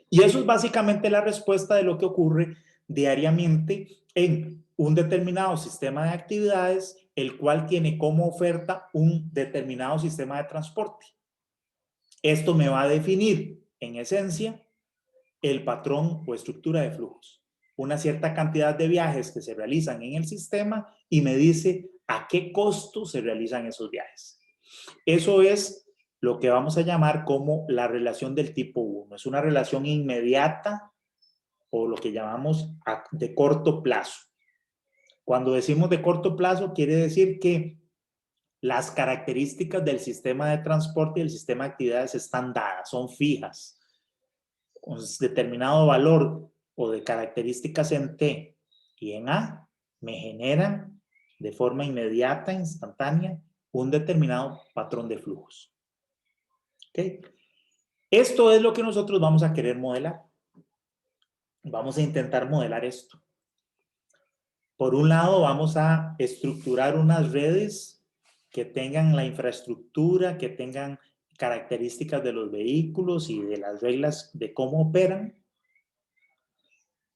Y eso es básicamente la respuesta de lo que ocurre diariamente en un determinado sistema de actividades, el cual tiene como oferta un determinado sistema de transporte. Esto me va a definir, en esencia, el patrón o estructura de flujos. Una cierta cantidad de viajes que se realizan en el sistema y me dice a qué costo se realizan esos viajes. Eso es lo que vamos a llamar como la relación del tipo 1. Es una relación inmediata o lo que llamamos de corto plazo. Cuando decimos de corto plazo, quiere decir que las características del sistema de transporte y el sistema de actividades están dadas, son fijas. Un determinado valor o de características en T y en A me generan de forma inmediata, instantánea, un determinado patrón de flujos. ¿Okay? Esto es lo que nosotros vamos a querer modelar. Vamos a intentar modelar esto. Por un lado, vamos a estructurar unas redes que tengan la infraestructura, que tengan características de los vehículos y de las reglas de cómo operan.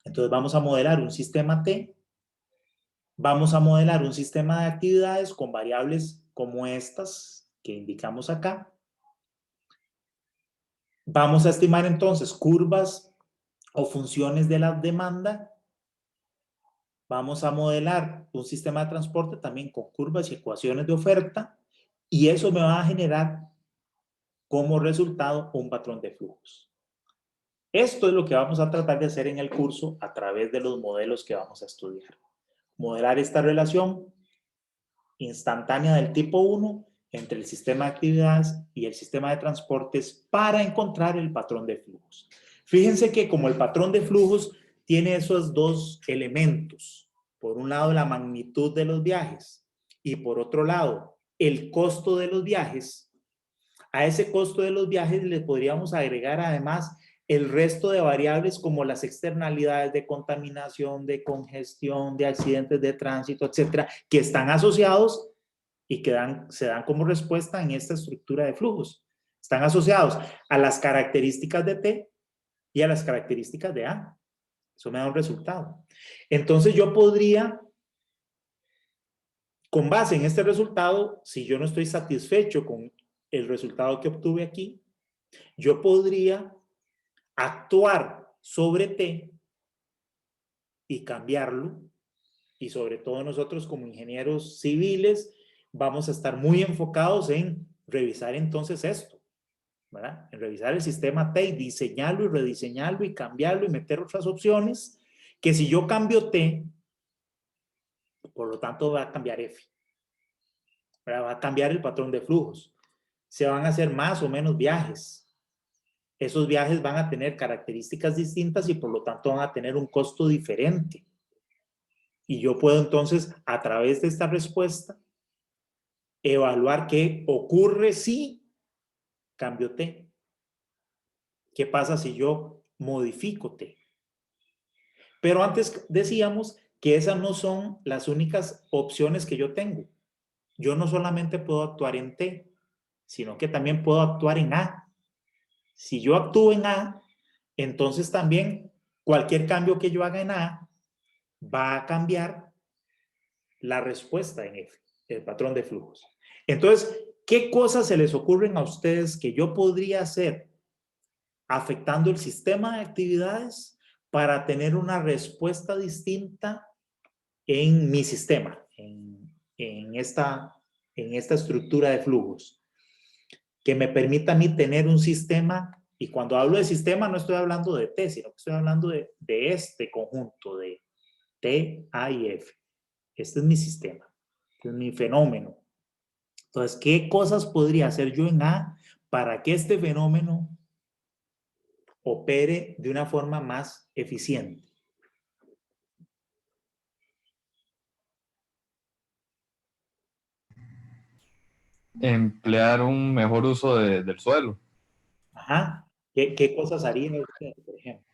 Entonces vamos a modelar un sistema T. Vamos a modelar un sistema de actividades con variables como estas que indicamos acá. Vamos a estimar entonces curvas o funciones de la demanda. Vamos a modelar un sistema de transporte también con curvas y ecuaciones de oferta. Y eso me va a generar como resultado un patrón de flujos. Esto es lo que vamos a tratar de hacer en el curso a través de los modelos que vamos a estudiar. Modelar esta relación instantánea del tipo 1 entre el sistema de actividades y el sistema de transportes para encontrar el patrón de flujos. Fíjense que como el patrón de flujos tiene esos dos elementos, por un lado la magnitud de los viajes y por otro lado el costo de los viajes, a ese costo de los viajes le podríamos agregar además el resto de variables como las externalidades de contaminación, de congestión, de accidentes de tránsito, etcétera, que están asociados y que se dan como respuesta en esta estructura de flujos. Están asociados a las características de T y a las características de A. Eso me da un resultado. Entonces yo podría, con base en este resultado, si yo no estoy satisfecho con el resultado que obtuve aquí, yo podría actuar sobre T y cambiarlo, y sobre todo nosotros como ingenieros civiles vamos a estar muy enfocados en revisar entonces esto, ¿verdad? En revisar el sistema T y diseñarlo y rediseñarlo y cambiarlo y meter otras opciones que si yo cambio T, por lo tanto va a cambiar F, ¿verdad? Va a cambiar el patrón de flujos, se van a hacer más o menos viajes. Esos viajes van a tener características distintas y por lo tanto van a tener un costo diferente. Y yo puedo entonces, a través de esta respuesta, evaluar qué ocurre si cambio T. ¿Qué pasa si yo modifico T? Pero antes decíamos que esas no son las únicas opciones que yo tengo. Yo no solamente puedo actuar en T, sino que también puedo actuar en A. Si yo actúo en A, entonces también cualquier cambio que yo haga en A va a cambiar la respuesta en F, el patrón de flujos. Entonces, ¿qué cosas se les ocurren a ustedes que yo podría hacer afectando el sistema de actividades para tener una respuesta distinta en mi sistema, en esta estructura de flujos? Que me permita a mí tener un sistema, y cuando hablo de sistema no estoy hablando de T, sino que estoy hablando de este conjunto de T, A y F. Este es mi sistema, este es mi fenómeno. Entonces, ¿qué cosas podría hacer yo en A para que este fenómeno opere de una forma más eficiente? Emplear un mejor uso del suelo. Ajá. ¿Qué cosas haría usted, por ejemplo?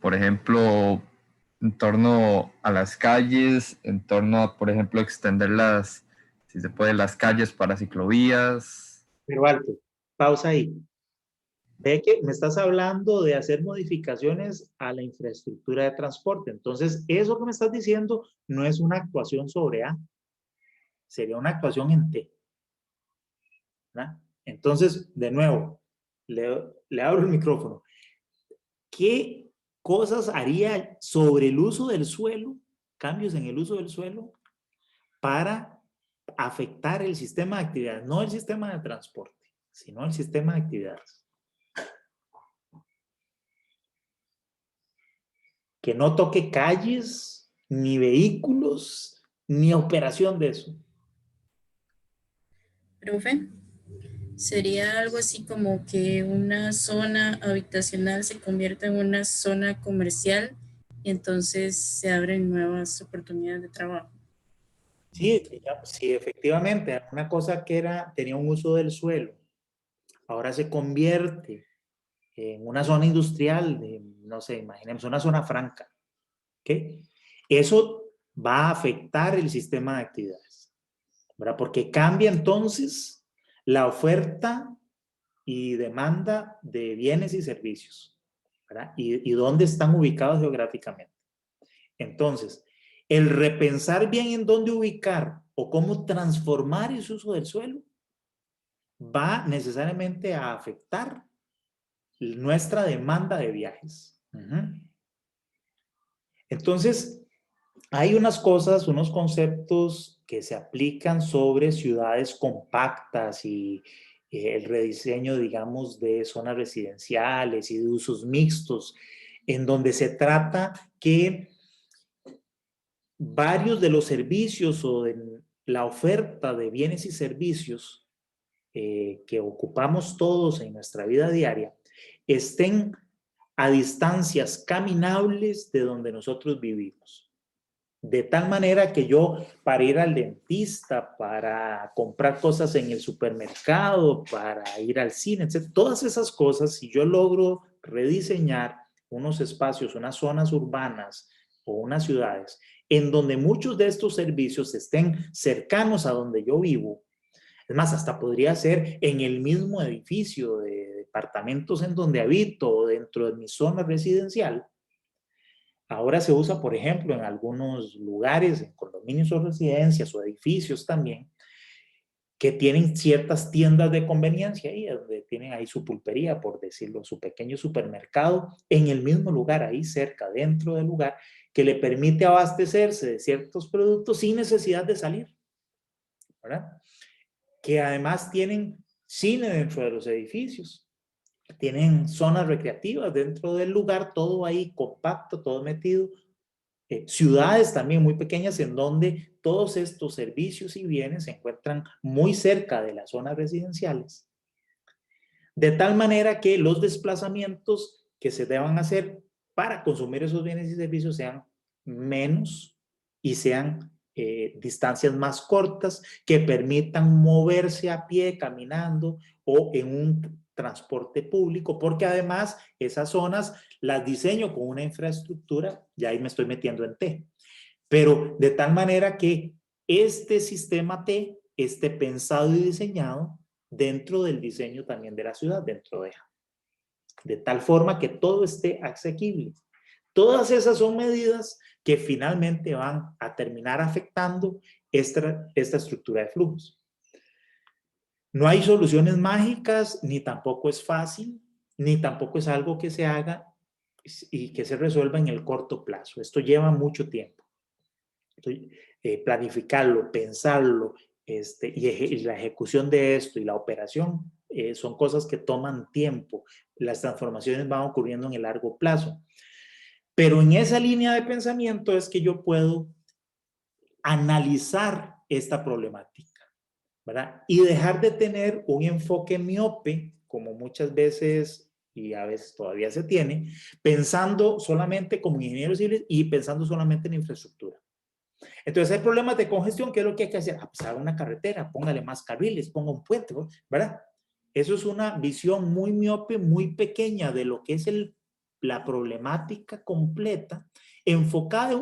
Por ejemplo, en torno a las calles, en torno a, por ejemplo, extender si se puede, las calles para ciclovías. Pero alto, pausa ahí. Ve que me estás hablando de hacer modificaciones a la infraestructura de transporte. Entonces, eso que me estás diciendo no es una actuación sobre A, sería una actuación en T, ¿verdad? Entonces, de nuevo, le abro el micrófono. ¿Qué cosas haría sobre el uso del suelo, cambios en el uso del suelo, para afectar el sistema de actividades? No el sistema de transporte, sino el sistema de actividades. Que no toque calles, ni vehículos, ni operación de eso. Profe, sería algo así como que una zona habitacional se convierta en una zona comercial y entonces se abren nuevas oportunidades de trabajo. Sí, efectivamente, una cosa que tenía un uso del suelo, ahora se convierte en una zona industrial, no sé, imaginemos una zona franca, ¿ok? Eso va a afectar el sistema de actividades, ¿verdad? Porque cambia entonces la oferta y demanda de bienes y servicios, ¿verdad? Y dónde están ubicados geográficamente. Entonces, el repensar bien en dónde ubicar o cómo transformar ese uso del suelo va necesariamente a afectar nuestra demanda de viajes. Entonces, hay unas cosas, unos conceptos que se aplican sobre ciudades compactas y el rediseño, digamos, de zonas residenciales y de usos mixtos, en donde se trata que varios de los servicios o de la oferta de bienes y servicios que ocupamos todos en nuestra vida diaria estén a distancias caminables de donde nosotros vivimos. De tal manera que yo, para ir al dentista, para comprar cosas en el supermercado, para ir al cine, etc., todas esas cosas, si yo logro rediseñar unos espacios, unas zonas urbanas o unas ciudades, en donde muchos de estos servicios estén cercanos a donde yo vivo, es más, hasta podría ser en el mismo edificio de departamentos en donde habito o dentro de mi zona residencial. Ahora se usa, por ejemplo, en algunos lugares, en condominios o residencias o edificios también, que tienen ciertas tiendas de conveniencia ahí, donde tienen ahí su pulpería, por decirlo, su pequeño supermercado, en el mismo lugar, ahí cerca, dentro del lugar, que le permite abastecerse de ciertos productos sin necesidad de salir, ¿verdad? Que además tienen cine dentro de los edificios, tienen zonas recreativas dentro del lugar, todo ahí compacto, todo metido. Ciudades también muy pequeñas en donde todos estos servicios y bienes se encuentran muy cerca de las zonas residenciales. De tal manera que los desplazamientos que se deban hacer para consumir esos bienes y servicios sean menos y sean distancias más cortas que permitan moverse a pie, caminando o en un transporte público, porque además esas zonas las diseño con una infraestructura, y ahí me estoy metiendo en T, pero de tal manera que este sistema T esté pensado y diseñado dentro del diseño también de la ciudad, dentro de tal forma que todo esté asequible. Todas esas son medidas que finalmente van a terminar afectando esta estructura de flujos. No hay soluciones mágicas, ni tampoco es fácil, ni tampoco es algo que se haga y que se resuelva en el corto plazo. Esto lleva mucho tiempo. Planificarlo, pensarlo, y la ejecución de esto y la operación son cosas que toman tiempo. Las transformaciones van ocurriendo en el largo plazo. Pero en esa línea de pensamiento es que yo puedo analizar esta problemática, ¿verdad? Y dejar de tener un enfoque miope, como muchas veces y a veces todavía se tiene, pensando solamente como ingenieros civiles y pensando solamente en infraestructura. Entonces hay problemas de congestión. ¿Qué es lo que hay que hacer? Pues haga una carretera, póngale más carriles, ponga un puente, ¿verdad? Eso es una visión muy miope, muy pequeña de lo que es la problemática completa, enfocada en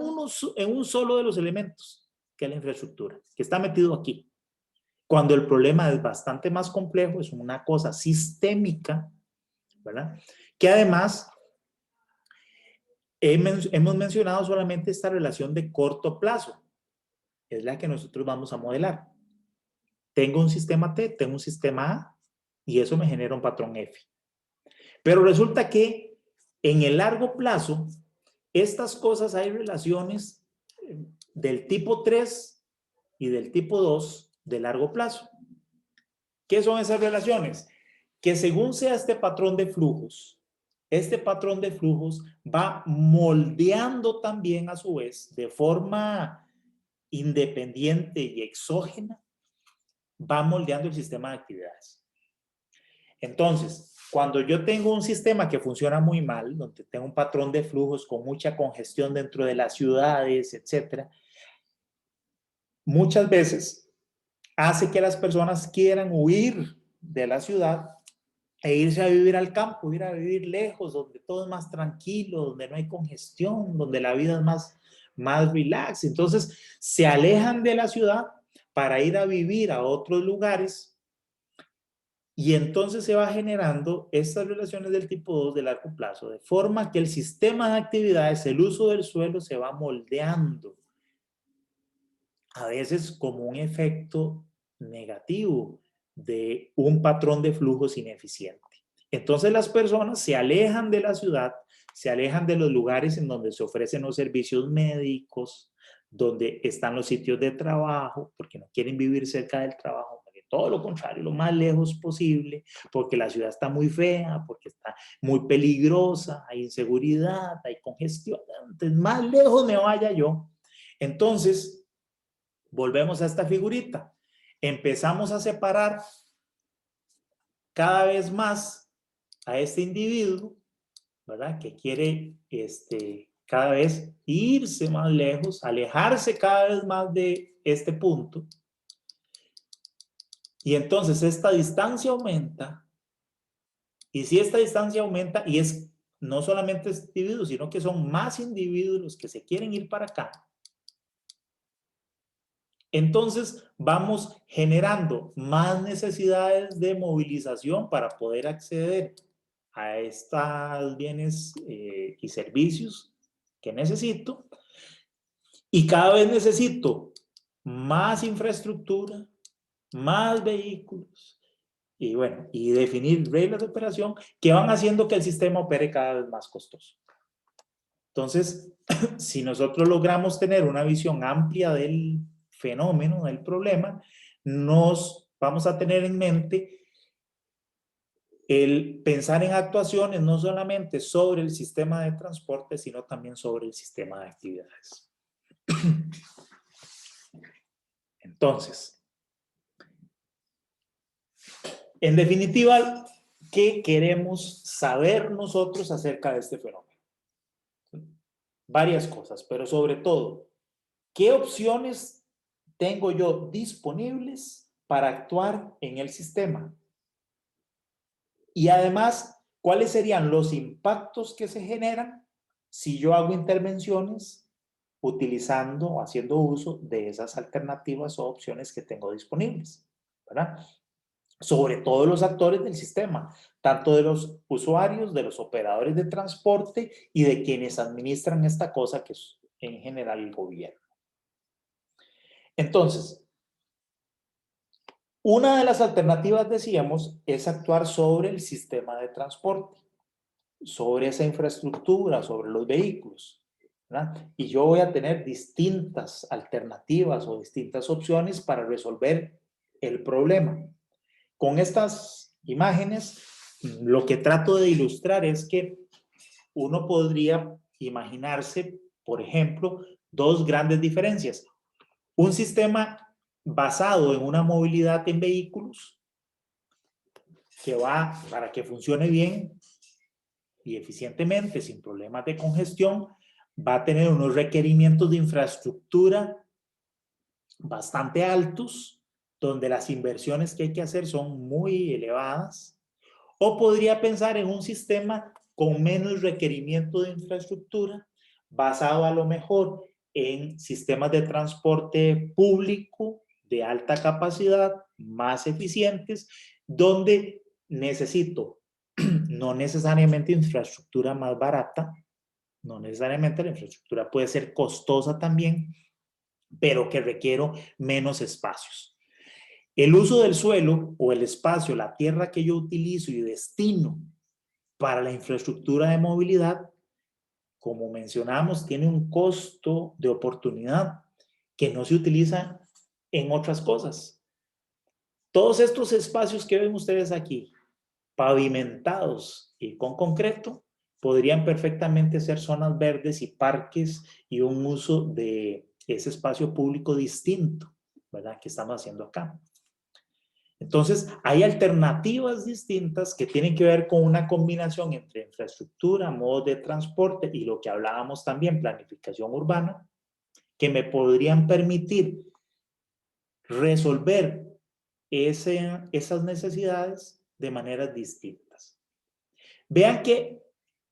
un solo de los elementos, que es la infraestructura, que está metido aquí. Cuando el problema es bastante más complejo, es una cosa sistémica, ¿verdad? Que además hemos mencionado solamente esta relación de corto plazo. Es la que nosotros vamos a modelar. Tengo un sistema T, tengo un sistema A, y eso me genera un patrón F. Pero resulta que en el largo plazo, estas cosas hay relaciones del tipo 3 y del tipo 2 de largo plazo. ¿Qué son esas relaciones? Que según sea este patrón de flujos va moldeando también a su vez de forma independiente y exógena, va moldeando el sistema de actividades. Entonces, cuando yo tengo un sistema que funciona muy mal, donde tengo un patrón de flujos con mucha congestión dentro de las ciudades, etc., muchas veces hace que las personas quieran huir de la ciudad e irse a vivir al campo, ir a vivir lejos, donde todo es más tranquilo, donde no hay congestión, donde la vida es más relax. Entonces, se alejan de la ciudad para ir a vivir a otros lugares. Y entonces se va generando estas relaciones del tipo 2 de largo plazo, de forma que el sistema de actividades, el uso del suelo se va moldeando, a veces como un efecto negativo de un patrón de flujos ineficiente. Entonces las personas se alejan de la ciudad, se alejan de los lugares en donde se ofrecen los servicios médicos, donde están los sitios de trabajo, porque no quieren vivir cerca del trabajo, todo lo contrario, lo más lejos posible, porque la ciudad está muy fea, porque está muy peligrosa, hay inseguridad, hay congestión, entonces más lejos me vaya yo. Entonces, volvemos a esta figurita, empezamos a separar cada vez más a este individuo, ¿verdad? Que quiere cada vez irse más lejos, alejarse cada vez más de este punto. Y entonces esta distancia aumenta, y si esta distancia aumenta, y es no solamente este individuo, sino que son más individuos los que se quieren ir para acá, entonces vamos generando más necesidades de movilización para poder acceder a estos bienes y servicios que necesito, y cada vez necesito más infraestructura, más vehículos, y bueno, y definir reglas de operación que van haciendo que el sistema opere cada vez más costoso. Entonces, si nosotros logramos tener una visión amplia del fenómeno, del problema, nos vamos a tener en mente el pensar en actuaciones no solamente sobre el sistema de transporte, sino también sobre el sistema de actividades. Entonces, en definitiva, ¿qué queremos saber nosotros acerca de este fenómeno? Varias cosas, pero sobre todo, ¿qué opciones tengo yo disponibles para actuar en el sistema? Y además, ¿cuáles serían los impactos que se generan si yo hago intervenciones utilizando o haciendo uso de esas alternativas o opciones que tengo disponibles, ¿verdad? Sobre todo los actores del sistema, tanto de los usuarios, de los operadores de transporte y de quienes administran esta cosa que es en general el gobierno. Entonces, una de las alternativas, decíamos, es actuar sobre el sistema de transporte, sobre esa infraestructura, sobre los vehículos, ¿verdad? Y yo voy a tener distintas alternativas o distintas opciones para resolver el problema. Con estas imágenes, lo que trato de ilustrar es que uno podría imaginarse, por ejemplo, dos grandes diferencias. Un sistema basado en una movilidad en vehículos que va, para que funcione bien y eficientemente, sin problemas de congestión, va a tener unos requerimientos de infraestructura bastante altos, donde las inversiones que hay que hacer son muy elevadas. O podría pensar en un sistema con menos requerimiento de infraestructura, basado a lo mejor en sistemas de transporte público de alta capacidad, más eficientes, donde necesito no necesariamente infraestructura más barata, no necesariamente la infraestructura puede ser costosa también, pero que requiero menos espacios. El uso del suelo o el espacio, la tierra que yo utilizo y destino para la infraestructura de movilidad, como mencionamos, tiene un costo de oportunidad que no se utiliza en otras cosas. Todos estos espacios que ven ustedes aquí, pavimentados y con concreto, podrían perfectamente ser zonas verdes y parques y un uso de ese espacio público distinto, ¿verdad? Que estamos haciendo acá. Entonces, hay alternativas distintas que tienen que ver con una combinación entre infraestructura, modos de transporte y lo que hablábamos también, planificación urbana, que me podrían permitir resolver esas necesidades de maneras distintas. Vean que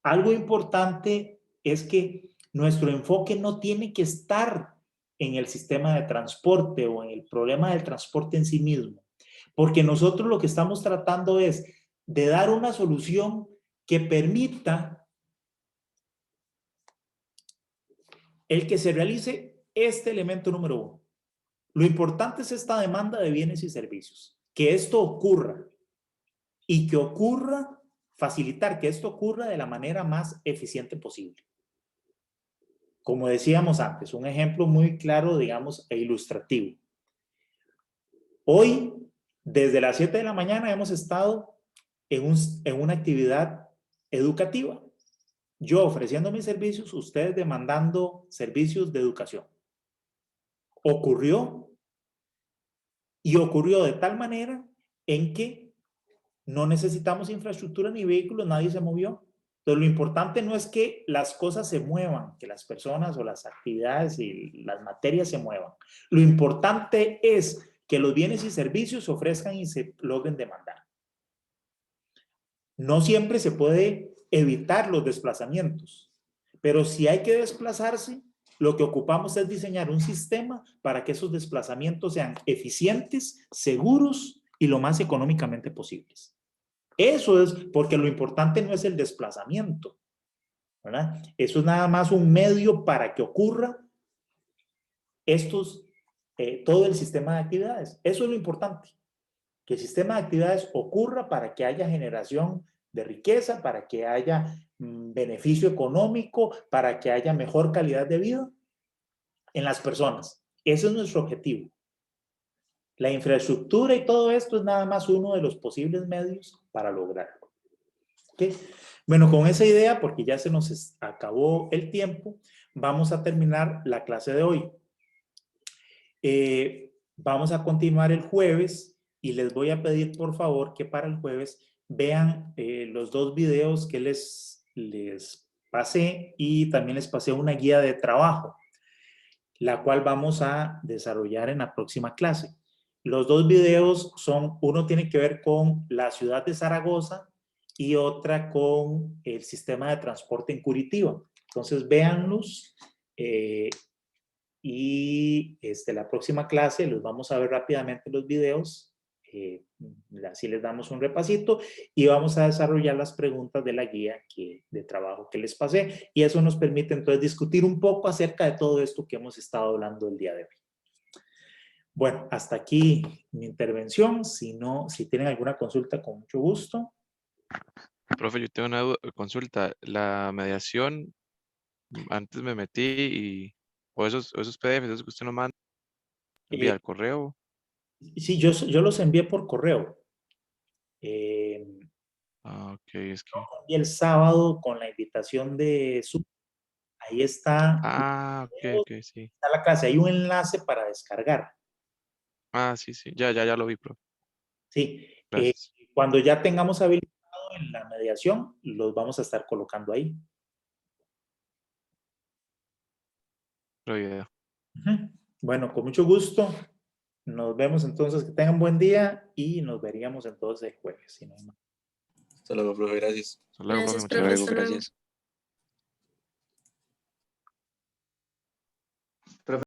algo importante es que nuestro enfoque no tiene que estar en el sistema de transporte o en el problema del transporte en sí mismo, porque nosotros lo que estamos tratando es de dar una solución que permita el que se realice este elemento número uno. Lo importante es esta demanda de bienes y servicios, que esto ocurra y que ocurra, facilitar que esto ocurra de la manera más eficiente posible. Como decíamos antes, un ejemplo muy claro, digamos, e ilustrativo. Hoy, desde las 7 de la mañana, hemos estado en una actividad educativa. Yo ofreciendo mis servicios, ustedes demandando servicios de educación. Ocurrió de tal manera en que no necesitamos infraestructura ni vehículos, nadie se movió. Entonces, lo importante no es que las cosas se muevan, que las personas o las actividades y las materias se muevan. Lo importante es que los bienes y servicios se ofrezcan y se logren demandar. No siempre se puede evitar los desplazamientos, pero si hay que desplazarse, lo que ocupamos es diseñar un sistema para que esos desplazamientos sean eficientes, seguros y lo más económicamente posibles. Eso es porque lo importante no es el desplazamiento, ¿verdad? Eso es nada más un medio para que ocurra todo el sistema de actividades. Eso es lo importante, que el sistema de actividades ocurra para que haya generación de riqueza, para que haya beneficio económico, para que haya mejor calidad de vida en las personas. Ese es nuestro objetivo. La infraestructura y todo esto es nada más uno de los posibles medios para lograrlo. ¿Okay? Bueno, con esa idea, porque ya se nos acabó el tiempo, vamos a terminar la clase de hoy. Vamos a continuar el jueves y les voy a pedir por favor que para el jueves vean los 2 videos que les pasé y también les pasé una guía de trabajo, la cual vamos a desarrollar en la próxima clase. Los 2 videos uno tiene que ver con la ciudad de Zaragoza y otra con el sistema de transporte en Curitiba. Entonces véanlos y la próxima clase los vamos a ver rápidamente los videos, así les damos un repasito y vamos a desarrollar las preguntas de la guía de trabajo que les pasé y eso nos permite entonces discutir un poco acerca de todo esto que hemos estado hablando el día de hoy. Bueno, hasta aquí mi intervención. Si tienen alguna consulta, con mucho gusto. Profe, yo tengo una consulta. La mediación, antes me metí o esos PDFs, esos que usted nos manda vía el correo. Sí, yo los envié por correo. Ok, es que... Y el sábado con la invitación de Zoom, ahí está. Ok, sí. Está la clase, hay un enlace para descargar. Sí, ya lo vi, profe. Sí, Gracias. cuando ya tengamos habilitado en la mediación, los vamos a estar colocando ahí. Video. Bueno, con mucho gusto. Nos vemos entonces, que tengan buen día y nos veríamos entonces el jueves. Si no hay más. Hasta luego, profe, gracias. Hasta luego, profe, muchas Gracias, profe, gracias. hasta luego.